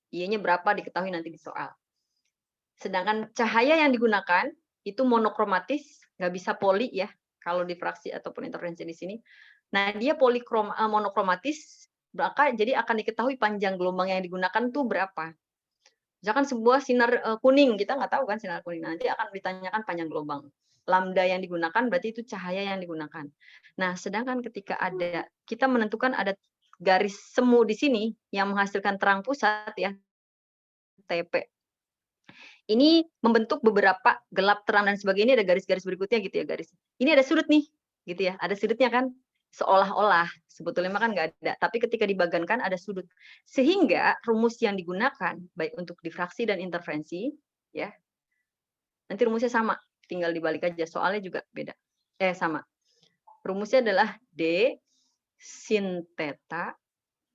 Y-nya berapa diketahui nanti di soal. Sedangkan cahaya yang digunakan itu monokromatis, nggak bisa poli ya, kalau difraksi ataupun interferensi di sini. Nah, dia monokromatis Maka jadi akan diketahui panjang gelombang yang digunakan tuh berapa. Misalkan sebuah sinar kuning, kita nggak tahu kan sinar kuning. Nanti akan ditanyakan panjang gelombang. Lambda yang digunakan berarti itu cahaya yang digunakan. Nah, sedangkan ketika kita menentukan ada garis semu di sini yang menghasilkan terang pusat ya, TP. Ini membentuk beberapa gelap, terang dan sebagainya, ada garis-garis berikutnya gitu ya, garis. Ini ada sudut nih, gitu ya. Ada sudutnya kan? Seolah-olah sebetulnya kan nggak ada, tapi ketika dibagankan ada sudut. Sehingga rumus yang digunakan baik untuk difraksi dan interferensi ya. Nanti rumusnya sama, tinggal dibalik aja, soalnya juga beda. Sama. Rumusnya adalah D sin theta.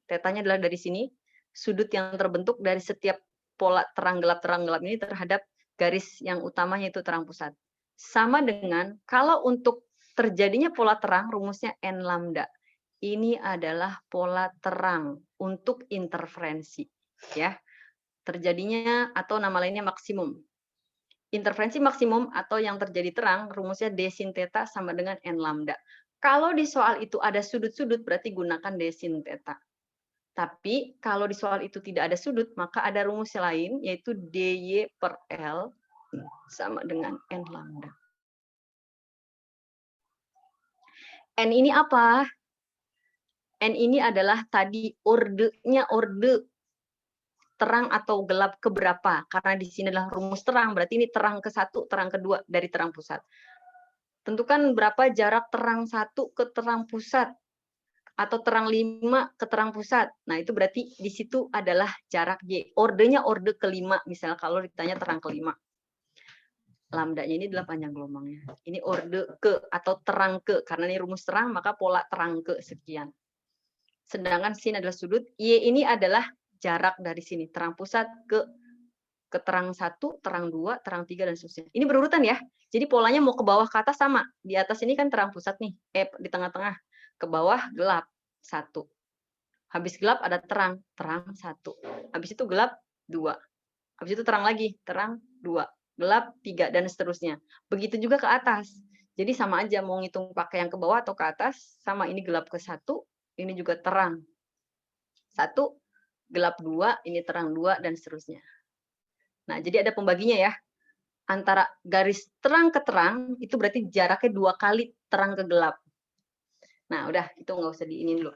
Tetanya adalah dari sini, sudut yang terbentuk dari setiap pola terang gelap ini terhadap garis yang utamanya itu terang pusat. Sama dengan kalau untuk terjadinya pola terang, rumusnya N lambda. Ini adalah pola terang untuk interferensi. Ya, terjadinya atau nama lainnya maksimum. Interferensi maksimum atau yang terjadi terang, rumusnya D sin theta sama dengan N lambda. Kalau di soal itu ada sudut-sudut, berarti gunakan D sin theta. Tapi kalau di soal itu tidak ada sudut, maka ada rumus lain, yaitu dy per L sama dengan N lambda. N ini apa? N ini adalah tadi ordenya, orde terang atau gelap keberapa. Karena di sini adalah rumus terang, berarti ini terang ke-1, terang kedua dari terang pusat. Tentukan berapa jarak terang 1 ke terang pusat. Atau terang 5 ke terang pusat. Nah, itu berarti di situ adalah jarak Y. Ordenya orde ke-5, misalnya kalau ditanya terang ke-5. Lambdanya ini adalah panjang gelombangnya. Ini orde ke atau terang ke, karena ini rumus terang, maka pola terang ke sekian. Sedangkan sin adalah sudut, Y ini adalah jarak dari sini, terang pusat ke terang 1, terang 2, terang 3, dan seterusnya. Ini berurutan ya. Jadi polanya mau ke bawah ke atas sama. Di atas ini kan terang pusat nih, di tengah-tengah. Ke bawah gelap 1. Habis gelap ada terang 1. Habis itu gelap 2. Habis itu terang lagi, terang 2. Gelap 3 dan seterusnya. Begitu juga ke atas. Jadi sama aja mau ngitung pakai yang ke bawah atau ke atas, sama ini gelap ke-1, ini juga terang 1, gelap 2, ini terang 2 dan seterusnya. Nah, jadi ada pembaginya ya. Antara garis terang ke terang itu berarti jaraknya 2 kali terang ke gelap. Nah, udah, itu nggak usah diinin dulu.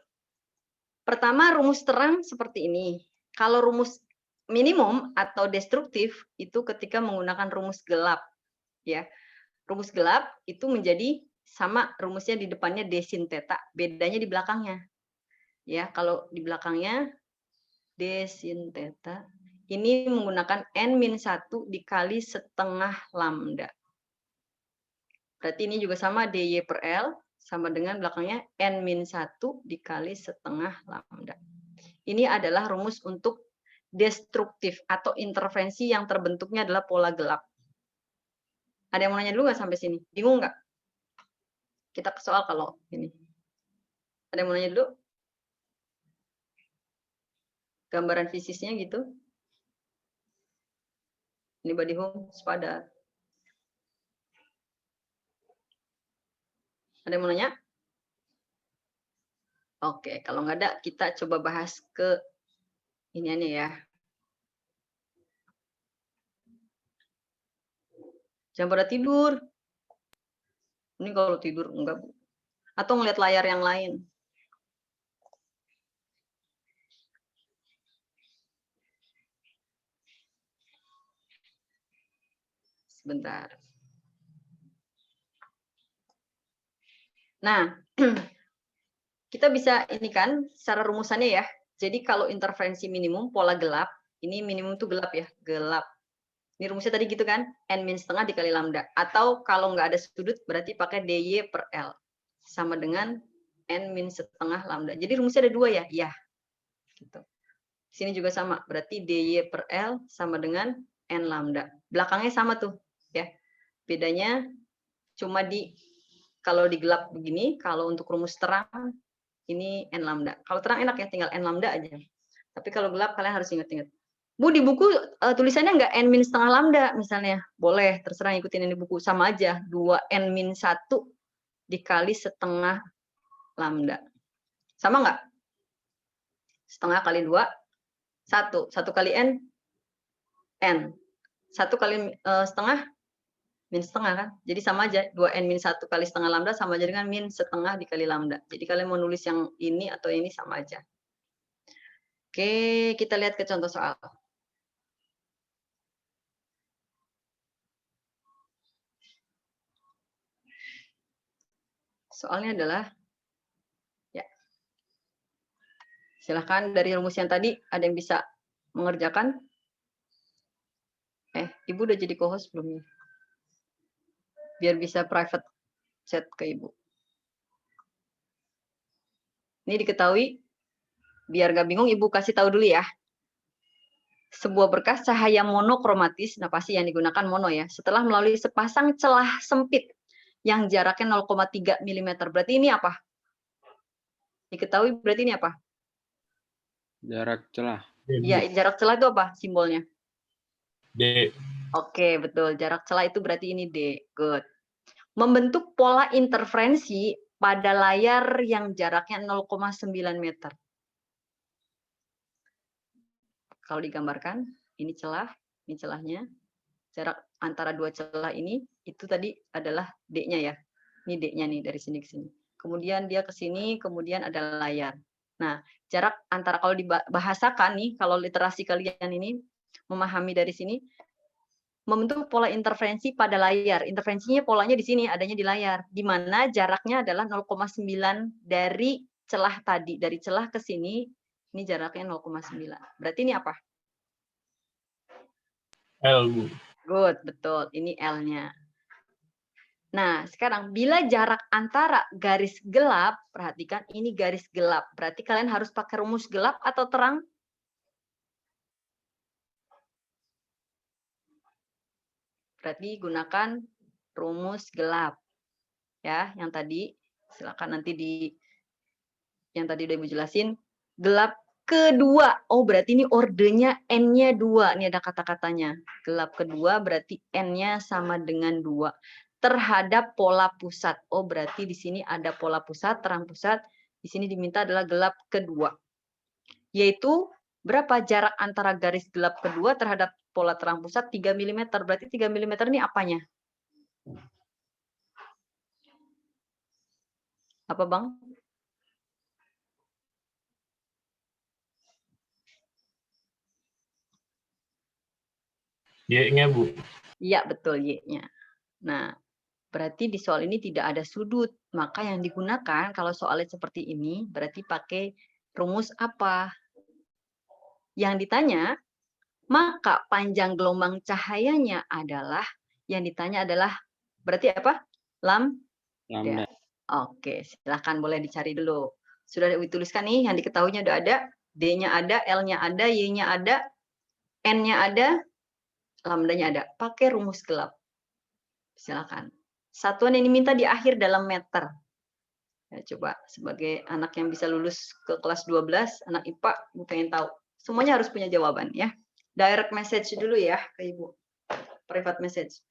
Pertama, rumus terang seperti ini. Kalau rumus minimum atau destruktif itu ketika menggunakan rumus gelap. Ya, rumus gelap itu menjadi sama rumusnya di depannya D sin theta, bedanya di belakangnya. Ya, kalau di belakangnya D sin theta ini menggunakan N-1 dikali setengah lambda. Berarti ini juga sama dy per L sama dengan belakangnya N-1 dikali setengah lambda. Ini adalah rumus untuk destruktif atau interferensi yang terbentuknya adalah pola gelap. Ada yang mau nanya dulu nggak sampai sini? Bingung nggak? Kita ke soal kalau ini. Ada yang mau nanya dulu? Gambaran fisisnya gitu. Ini body home, sepada. Ada yang mau nanya? Oke, kalau nggak ada, kita coba bahas ke iniannya ya. Jangan pada tidur. Ini kalau tidur enggak, Bu. Atau ngeliat layar yang lain. Sebentar. Nah, kita bisa ini kan secara rumusannya ya. Jadi kalau interferensi minimum pola gelap, ini minimum itu gelap ya, gelap. Ini rumusnya tadi gitu kan, N-setengah dikali lambda. Atau kalau nggak ada sudut, berarti pakai dy per L. Sama dengan N-setengah lambda. Jadi rumusnya ada 2 ya? Iya. Gitu. Sini juga sama, berarti dy per L sama dengan N lambda. Belakangnya sama tuh, ya. Bedanya cuma kalau di gelap begini, kalau untuk rumus terang, ini N lambda. Kalau terang enak ya, tinggal N lambda aja. Tapi kalau gelap, kalian harus ingat-ingat. Bu, di buku tulisannya nggak N-1 lambda misalnya. Boleh, terserah ikutin ini buku. Sama aja, 2N-1 dikali setengah lambda. Sama nggak? setengah kali 2, 1. 1 kali N, N. 1 kali setengah, min setengah kan? Jadi sama aja, 2N min 1 kali setengah lambda sama aja dengan min setengah dikali lambda. Jadi kalian mau nulis yang ini atau ini sama aja. Oke, kita lihat ke contoh soal. Soalnya adalah, ya, silahkan dari rumus yang tadi, ada yang bisa mengerjakan? Ibu udah jadi co-host belum? Biar bisa private chat ke Ibu. Ini diketahui, biar nggak bingung, Ibu kasih tahu dulu ya. Sebuah berkas cahaya monokromatis, nah pasti yang digunakan mono ya, setelah melalui sepasang celah sempit yang jaraknya 0,3 mm. Berarti ini apa? Diketahui berarti ini apa? Jarak celah. Ya, jarak celah itu apa simbolnya? D. Oke, betul. Jarak celah itu berarti ini D. Good. Membentuk pola interferensi pada layar yang jaraknya 0,9 meter. Kalau digambarkan, ini celah, ini celahnya. Jarak antara dua celah ini, itu tadi adalah D-nya ya. Ini D-nya nih, dari sini ke sini. Kemudian dia ke sini, kemudian ada layar. Nah, jarak antara, kalau dibahasakan nih, kalau literasi kalian ini, memahami dari sini, membentuk pola interferensi pada layar. Interferensinya polanya di sini, adanya di layar. Di mana jaraknya adalah 0,9 dari celah tadi. Dari celah ke sini, ini jaraknya 0,9. Berarti ini apa? L, Bu. Good, betul. Ini L-nya. Nah, sekarang bila jarak antara garis gelap, perhatikan ini garis gelap. Berarti kalian harus pakai rumus gelap atau terang? Berarti gunakan rumus gelap. Ya, yang tadi silakan nanti yang tadi udah Ibu jelasin, gelap kedua. Oh, berarti ini ordenya N-nya 2. Ini ada kata-katanya. Gelap kedua berarti N-nya sama dengan 2. Terhadap pola pusat. Oh, berarti di sini ada pola pusat, terang pusat. Di sini diminta adalah gelap kedua. Yaitu berapa jarak antara garis gelap kedua terhadap pola terang pusat? 3 mm. Berarti 3 mm ini apanya? Apa, Bang? Y-nya, Bu. Iya, betul, Y-nya. Nah, berarti di soal ini tidak ada sudut. Maka yang digunakan kalau soalnya seperti ini, berarti pakai rumus apa? Yang ditanya, maka panjang gelombang cahayanya adalah, yang ditanya adalah, berarti apa? Lambda. Oke, silahkan boleh dicari dulu. Sudah dituliskan nih, yang diketahuinya udah ada, D-nya ada, L-nya ada, Y-nya ada, N-nya ada, lambdanya ada. Pakai rumus gelap. Silakan. Satuan yang diminta di akhir dalam meter. Ya, coba sebagai anak yang bisa lulus ke kelas 12, anak IPA, Ibu pengen tahu. Semuanya harus punya jawaban ya. Direct message dulu ya ke Ibu. Private message.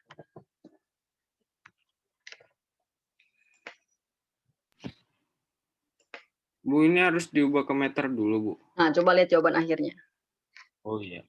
Bu, ini harus diubah ke meter dulu, Bu. Nah, coba lihat jawaban akhirnya. Oh iya.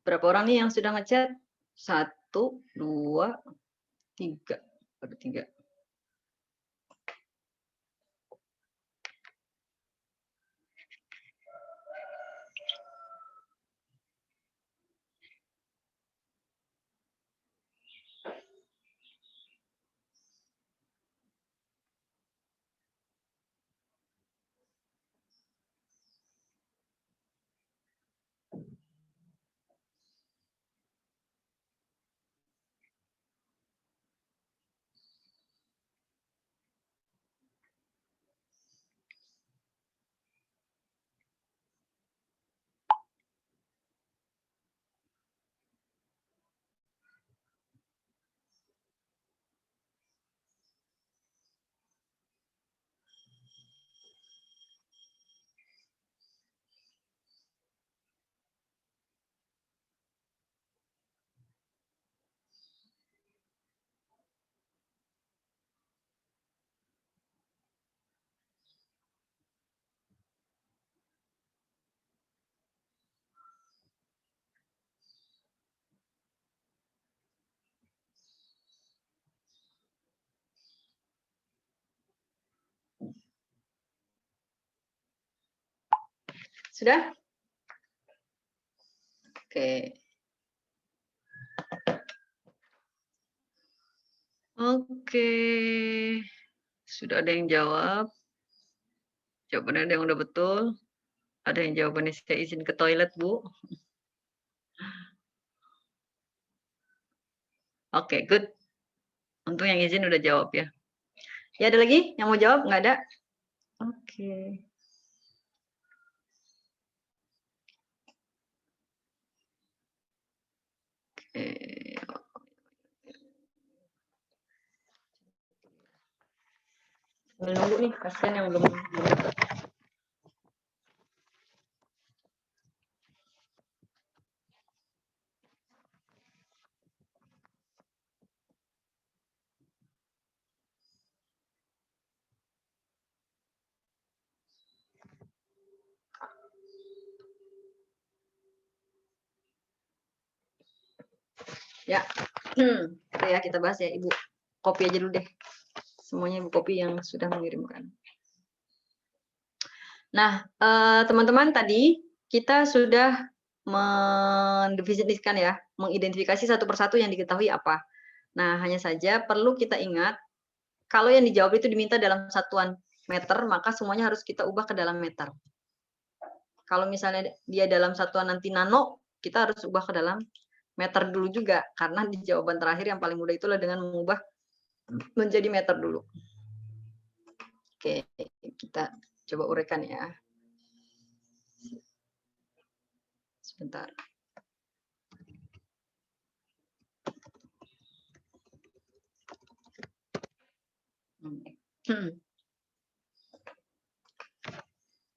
Berapa orang nih yang sudah ngechat? 1, 2, 3. Ada 3. Sudah? Oke. Oke. Sudah ada yang jawab. Jawabannya ada yang udah betul. Ada yang jawabannya saya izin ke toilet, Bu. Oke, good. Untung yang izin udah jawab ya. Ya, ada lagi yang mau jawab? Nggak ada? Oke. Sambil nunggu nih, kasihan yang belum dapat. Ya, oke ya kita bahas ya Ibu. Copy aja dulu deh. Semuanya Ibu copy yang sudah mengirimkan. Nah, teman-teman tadi kita sudah mendefinisikan ya, mengidentifikasi satu persatu yang diketahui apa. Nah, hanya saja perlu kita ingat, kalau yang dijawab itu diminta dalam satuan meter, maka semuanya harus kita ubah ke dalam meter. Kalau misalnya dia dalam satuan nanti nano, kita harus ubah ke dalam meter dulu juga, karena di jawaban terakhir yang paling mudah itulah dengan mengubah menjadi meter dulu. Oke, kita coba uraikan ya. Sebentar.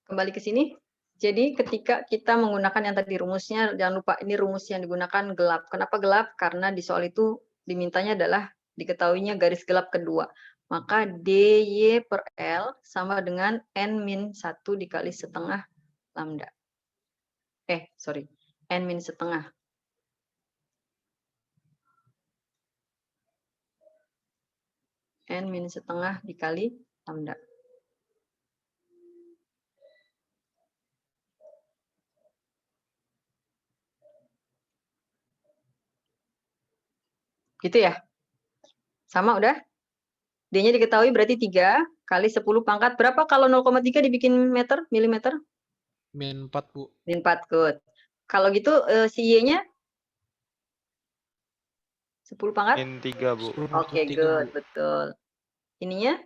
Kembali ke sini. Jadi ketika kita menggunakan yang tadi rumusnya, jangan lupa ini rumus yang digunakan gelap. Kenapa gelap? Karena di soal itu dimintanya adalah diketahuinya garis gelap kedua. Maka DY per L sama dengan N-1 dikali setengah lambda. N- setengah. N- setengah dikali lambda. Gitu ya? Sama udah? D-nya diketahui berarti 3 kali 10 pangkat. Berapa kalau 0,3 dibikin meter, milimeter? Min 4, Bu. Min 4, good. Kalau gitu si Y-nya? 10 pangkat? Min 3, Bu. Oke, good, betul. Ininya?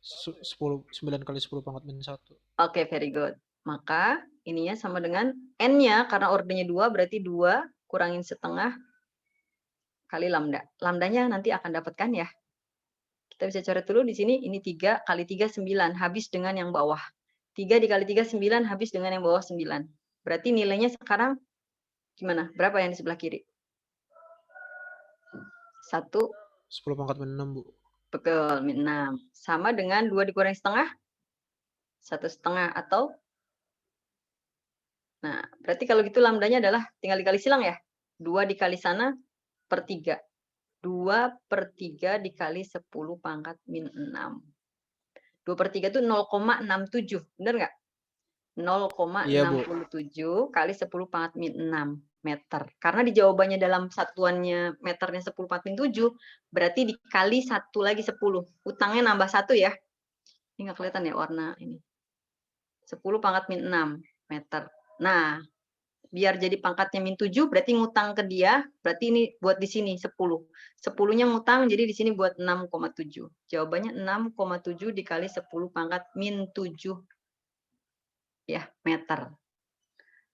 9 kali 10 pangkat min 1. Oke, very good. Maka ininya sama dengan N-nya, karena ordernya 2, berarti 2 kurangin setengah kali lambda. Lambdanya nanti akan dapatkan ya. Kita bisa coret dulu di sini, ini 3 kali 3, 9, habis dengan yang bawah. 3 dikali 3, 9, habis dengan yang bawah 9. Berarti nilainya sekarang gimana? Berapa yang di sebelah kiri? 1. 10 pangkat min 6, Bu. Betul, min 6. Sama dengan 2 dikurangi setengah? 1,5 atau? Nah, berarti kalau gitu lambdanya adalah tinggal dikali silang ya? 2 dikali sana per 3. 2 per 3 dikali 10 pangkat min 6. 2 per 3 itu 0,67. Benar nggak? Iya, Bu. 0,67 kali 10 pangkat min 6 meter. Karena di jawabannya dalam satuannya meternya 10 pangkat min 7, berarti dikali 1 lagi 10. Utangnya nambah 1 ya. Ini nggak kelihatan ya warna ini. 10 pangkat min 6 meter. Nah, biar jadi pangkatnya min 7, berarti ngutang ke dia, berarti ini buat di sini 10. 10-nya ngutang, jadi di sini buat 6,7. Jawabannya 6,7 dikali 10 pangkat min 7 ya meter.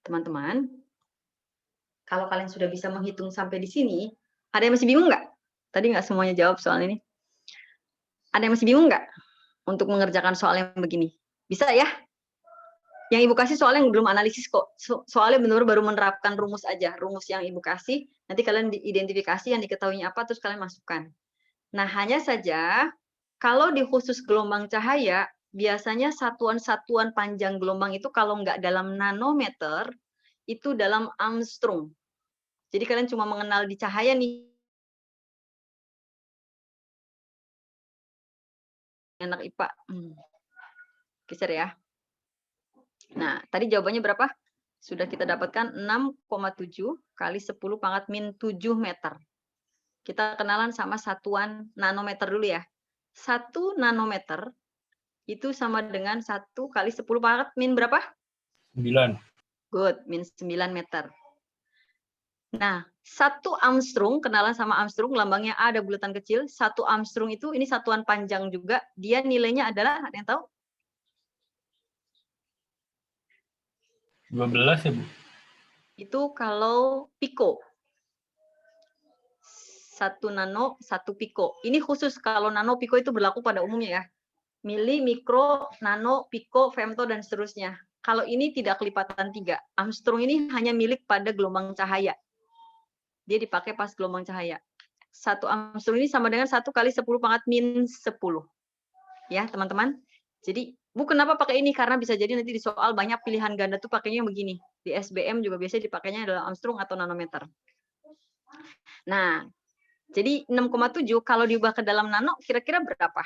Teman-teman, kalau kalian sudah bisa menghitung sampai di sini, ada yang masih bingung nggak? Tadi nggak semuanya jawab soal ini. Ada yang masih bingung nggak untuk mengerjakan soal yang begini? Bisa ya? Yang Ibu kasih soalnya belum analisis kok. Soalnya benar-benar baru menerapkan rumus aja. Rumus yang Ibu kasih, nanti kalian identifikasi yang diketahuinya apa, terus kalian masukkan. Nah, hanya saja, kalau di khusus gelombang cahaya, biasanya satuan-satuan panjang gelombang itu kalau nggak dalam nanometer, itu dalam Armstrong. Jadi kalian cuma mengenal di cahaya nih. Anak IPA. Geser ya. Nah, tadi jawabannya berapa? Sudah kita dapatkan 6,7 kali 10 pangkat min 7 meter. Kita kenalan sama satuan nanometer dulu ya. 1 nanometer itu sama dengan 1 kali 10 pangkat min berapa? 9. Good, min 9 meter. Nah, 1 Armstrong, kenalan sama Armstrong, lambangnya A, ada bulatan kecil. 1 Armstrong itu, ini satuan panjang juga. Dia nilainya adalah, ada yang tahu? 12 ya, Bu? Itu kalau piko. 1 nano, 1 piko. Ini khusus kalau nano, piko itu berlaku pada umumnya ya. Mili, mikro, nano, piko, femto, dan seterusnya. Kalau ini tidak kelipatan 3. Armstrong ini hanya milik pada gelombang cahaya. Dia dipakai pas gelombang cahaya. 1 Armstrong ini sama dengan 1 kali 10 pangkat min 10. Ya, teman-teman. Jadi, Bu kenapa pakai ini? Karena bisa jadi nanti di soal banyak pilihan ganda tuh pakainya begini. Di SBM juga biasanya dipakainya adalah Armstrong atau nanometer. Nah, jadi 6,7 kalau diubah ke dalam nano, kira-kira berapa?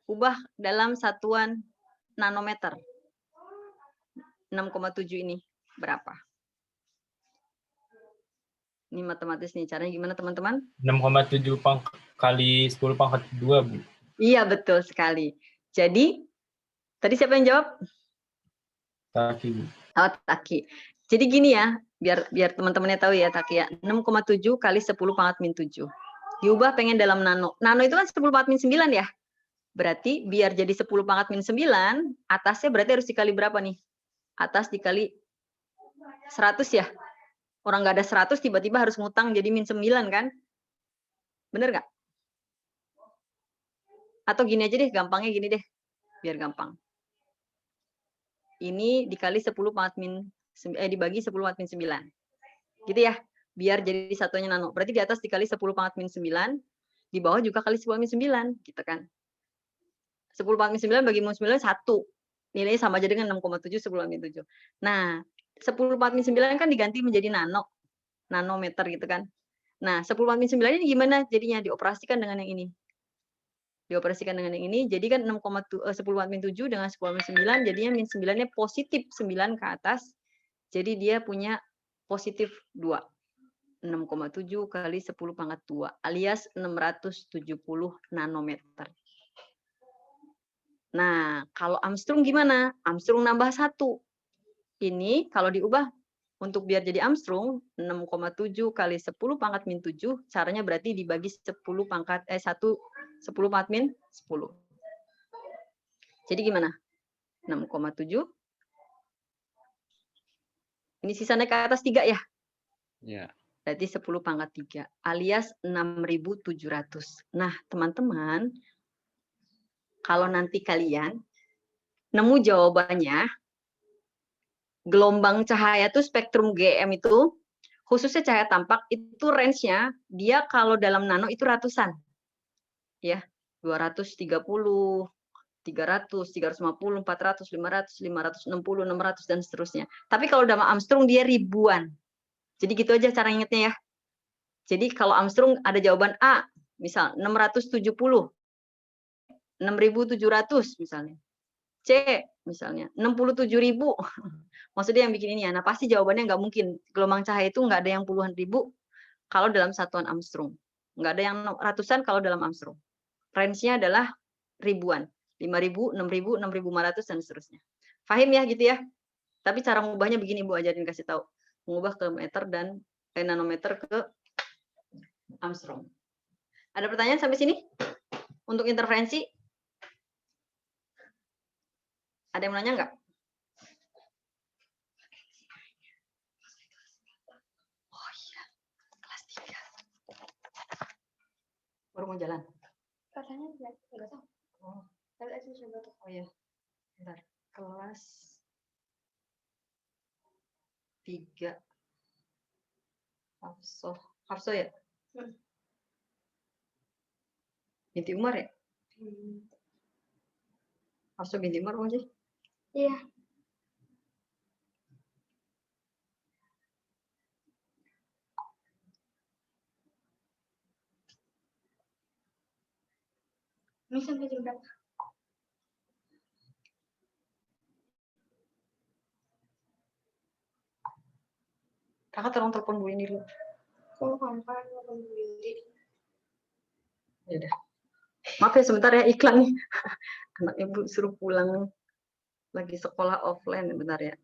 Ubah dalam satuan nanometer. 6,7 ini berapa? Ini matematis nih, caranya gimana teman-teman? 6,7 kali 10 pangkat 2, Bu. Iya, betul sekali. Jadi, tadi siapa yang jawab? Taki, Bu. Oh, Taki. Jadi gini ya, biar teman-temannya tahu ya, Taki ya. 6,7 kali 10 pangkat min 7. Diubah pengen dalam nano. Nano itu kan 10 pangkat min 9 ya? Berarti biar jadi 10 pangkat min 9, atasnya berarti harus dikali berapa nih? Atas dikali 100 ya? Orang nggak ada 100 tiba-tiba harus ngutang jadi min 9 kan? Bener nggak? Atau gini aja deh, gampangnya gini deh. Biar gampang. Ini dikali 10 pangkat min dibagi 10 pangkat min 9. Gitu ya. Biar jadi satunya nano. Berarti di atas dikali 10 pangkat min 9, di bawah juga kali 10 min 9, gitu kan. 10 pangkat min 9 bagi min 9 1. Nilainya sama aja dengan 6,7 10 min 7. Nah, 10 pangkat min 9 kan diganti menjadi nanometer gitu kan. Nah, 10 pangkat min 9 ini gimana jadinya? Dioperasikan dengan yang ini. Dioperasikan dengan yang ini, jadi kan 10 pangkat min 7 dengan 10 min 9, jadinya min 9-nya positif 9 ke atas. Jadi dia punya positif 2. 6,7 kali 10 pangkat 2, alias 670 nanometer. Nah, kalau Armstrong gimana? Armstrong nambah 1. Ini kalau diubah untuk biar jadi Armstrong, 6,7 kali 10 pangkat min 7, caranya berarti dibagi 10 pangkat 10 pangkat min 10. Jadi gimana? 6,7. Ini sisanya ke atas 3 ya? Ya. Berarti 10 pangkat 3, alias 6.700. Nah, teman-teman, kalau nanti kalian nemu jawabannya, gelombang cahaya itu spektrum GM itu, khususnya cahaya tampak, itu range-nya, dia kalau dalam nano itu ratusan. Ya, 230, 300, 350, 400, 500, 560, 600, dan seterusnya. Tapi kalau dalam Armstrong dia ribuan. Jadi gitu aja cara ingetnya ya. Jadi kalau Armstrong ada jawaban A, misal 670, 6.700 misalnya. C misalnya 67.000. Maksudnya yang bikin ini ya. Nah pasti jawabannya nggak mungkin. Gelombang cahaya itu nggak ada yang puluhan ribu kalau dalam satuan Armstrong. Nggak ada yang ratusan kalau dalam Armstrong. Range-nya adalah ribuan. 5.000, 6.000, 6.500 dan seterusnya. Fahim ya gitu ya. Tapi cara mengubahnya begini Bu ajarin kasih tahu. Mengubah ke meter dan nanometer ke Armstrong. Ada pertanyaan sampai sini? Untuk interferensi? Ada yang mau nanya nggak? Oh iya, kelas 3. Baru mau jalan? Katanya nggak tahu. Oh, Oh iya. Bentar. Kelas 3. Hafso ya? Binti Umar ya? Hafso binti Umar bukan sih? Iya. Ini sampai jam berapa? Kakak tolong telepon Bu ini dulu. Oh, kapan Windy? Ya udah. Maaf ya sebentar ya iklan nih. Anak Ibu suruh pulang lagi sekolah offline bentar ya.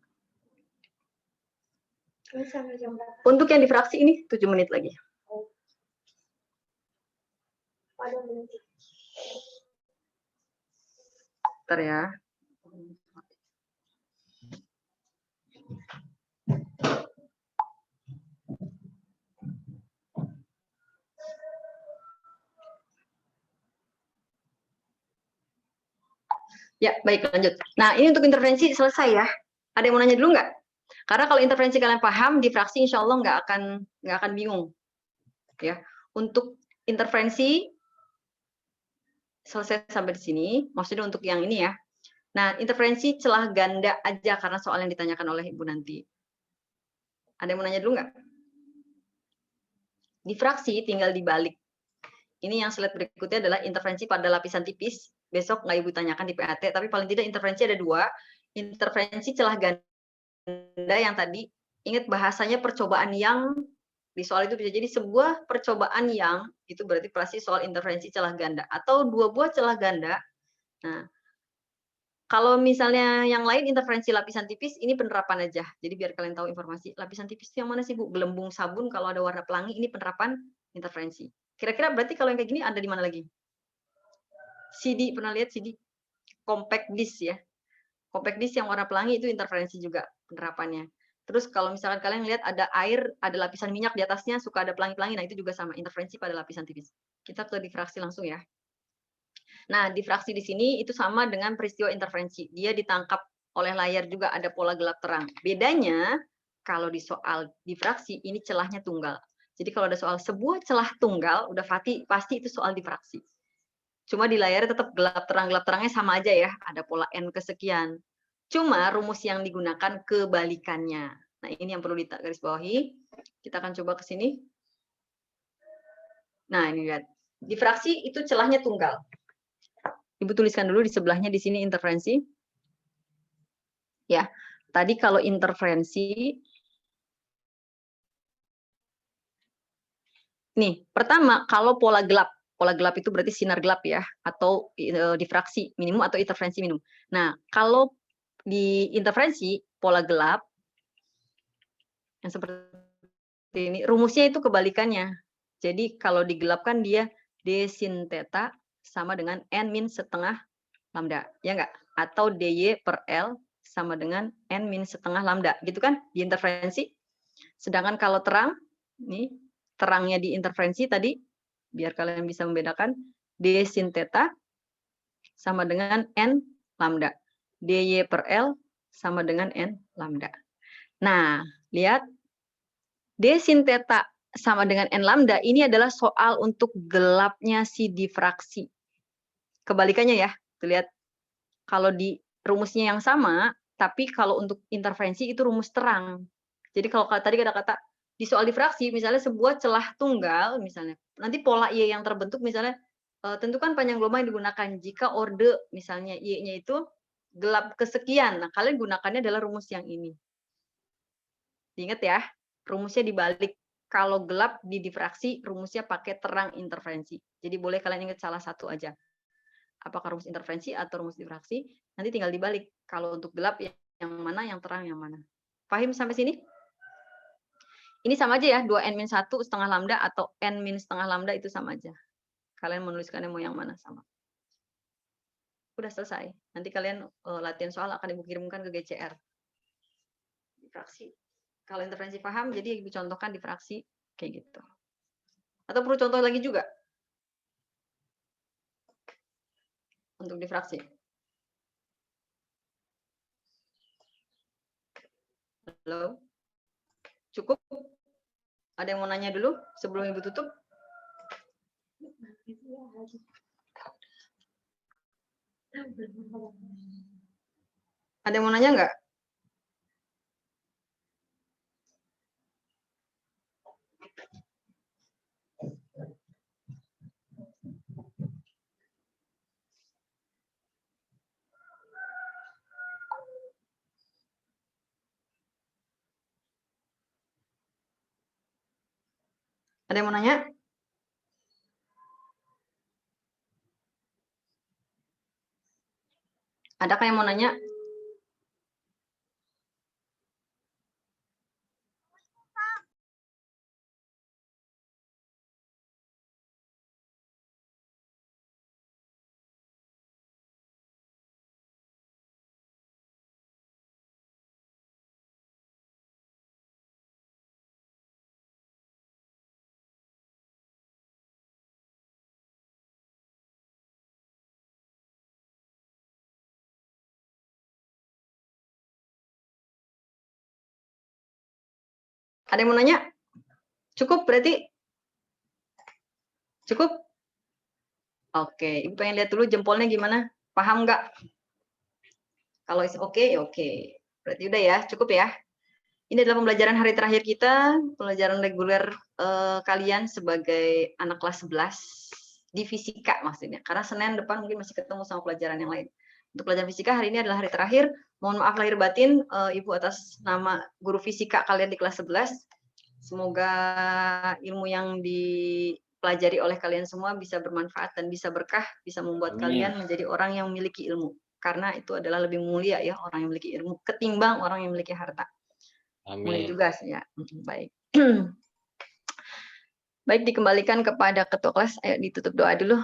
Ini sampai jam berapa? Untuk yang di fraksi ini 7 menit lagi. Ada menit. Bentar ya. Ya, baik lanjut. Nah, ini untuk interferensi selesai ya. Ada yang mau nanya dulu nggak? Karena kalau interferensi kalian paham, di fraksi insya Allah nggak akan bingung. Ya, untuk interferensi selesai sampai di sini. Maksudnya untuk yang ini ya. Nah, interferensi celah ganda aja karena soal yang ditanyakan oleh Ibu nanti. Ada yang mau nanya dulu nggak? Di fraksi tinggal dibalik. Ini yang slide berikutnya adalah interferensi pada lapisan tipis. Besok nggak Ibu tanyakan di PAT, tapi paling tidak interferensi ada 2. Interferensi celah ganda yang tadi, ingat bahasanya percobaan yang, di soal itu bisa jadi sebuah percobaan yang, itu berarti pasti soal interferensi celah ganda. Atau 2 buah celah ganda. Nah, kalau misalnya yang lain interferensi lapisan tipis, ini penerapan aja. Jadi biar kalian tahu informasi. Lapisan tipis itu yang mana sih Bu? Gelembung sabun kalau ada warna pelangi, ini penerapan interferensi. Kira-kira berarti kalau yang kayak gini ada di mana lagi? CD, pernah lihat CD? Compact disc ya. Compact disc yang warna pelangi itu interferensi juga penerapannya. Terus kalau misalkan kalian lihat ada air, ada lapisan minyak di atasnya, suka ada pelangi-pelangi, nah itu juga sama, interferensi pada lapisan tipis. Kita ke difraksi langsung ya. Nah, difraksi di sini itu sama dengan peristiwa interferensi. Dia ditangkap oleh layar juga ada pola gelap terang. Bedanya, kalau di soal difraksi, ini celahnya tunggal. Jadi kalau ada soal sebuah celah tunggal, udah pasti itu soal difraksi. Cuma di layarnya tetap gelap terangnya sama aja ya, ada pola N kesekian. Cuma rumus yang digunakan kebalikannya. Nah ini yang perlu digarisbawahi. Kita akan coba ke sini. Nah ini lihat, difraksi itu celahnya tunggal. Ibu tuliskan dulu di sebelahnya di sini interferensi. Ya, tadi kalau interferensi, nih pertama kalau pola gelap itu berarti sinar gelap ya, atau difraksi minimum atau interferensi minimum. Nah kalau di interferensi pola gelap yang seperti ini, rumusnya itu kebalikannya. Jadi kalau digelapkan dia d sin theta sama dengan n min setengah lambda, ya enggak? Atau dy per l sama dengan n min setengah lambda, gitu kan? Di interferensi. Sedangkan kalau terang, nih terangnya di interferensi tadi, biar kalian bisa membedakan, d sin theta sama dengan n lambda, dy per l sama dengan n lambda. Nah, lihat, d sin theta sama dengan n lambda ini adalah soal untuk gelapnya si difraksi. Kebalikannya ya, tuh lihat. Kalau di rumusnya yang sama, tapi kalau untuk interferensi itu rumus terang. Jadi kalau tadi ada kata di soal difraksi, misalnya sebuah celah tunggal, misalnya nanti pola Y yang terbentuk, misalnya tentukan panjang gelombang yang digunakan jika orde misalnya Y-nya itu gelap kesekian. Nah, kalian gunakannya adalah rumus yang ini. Ingat ya, rumusnya dibalik. Kalau gelap di difraksi, rumusnya pakai terang interferensi. Jadi boleh kalian ingat salah satu aja. Apakah rumus interferensi atau rumus difraksi? Nanti tinggal dibalik. Kalau untuk gelap yang mana, yang terang yang mana. Paham sampai sini? Ini sama aja ya, 2n-1 setengah lambda atau n min setengah lambda itu sama aja. Kalian menuliskannya mau yang mana sama. Udah selesai. Nanti kalian latihan soal akan ibu kirimkan ke GCR. Difraksi. Kalau interferensi paham, jadi ibu contohkan difraksi kayak gitu. Atau perlu contoh lagi juga? Untuk difraksi. Halo? Cukup? Ada yang mau nanya dulu sebelum ibu tutup? Ada yang mau nanya nggak? Ada yang mau nanya? Adakah yang mau nanya? Ada yang mau nanya? Cukup berarti? Cukup? Oke, ibu pengen lihat dulu jempolnya gimana? Paham nggak? Kalau oke, ya oke. Berarti udah ya, cukup ya. Ini adalah pembelajaran hari terakhir kita, pembelajaran reguler kalian sebagai anak kelas 11 di fisika maksudnya. Karena Senin depan mungkin masih ketemu sama pelajaran yang lain. Untuk pelajaran fisika hari ini adalah hari terakhir. Mohon maaf lahir batin, Ibu atas nama guru fisika kalian di kelas 11. Semoga ilmu yang dipelajari oleh kalian semua bisa bermanfaat dan bisa berkah, bisa membuat kalian menjadi orang yang memiliki ilmu. Karena itu adalah lebih mulia ya orang yang memiliki ilmu ketimbang orang yang memiliki harta. Mulia juga ya. Baik. Baik, dikembalikan kepada ketua kelas. Ayo ditutup doa dulu.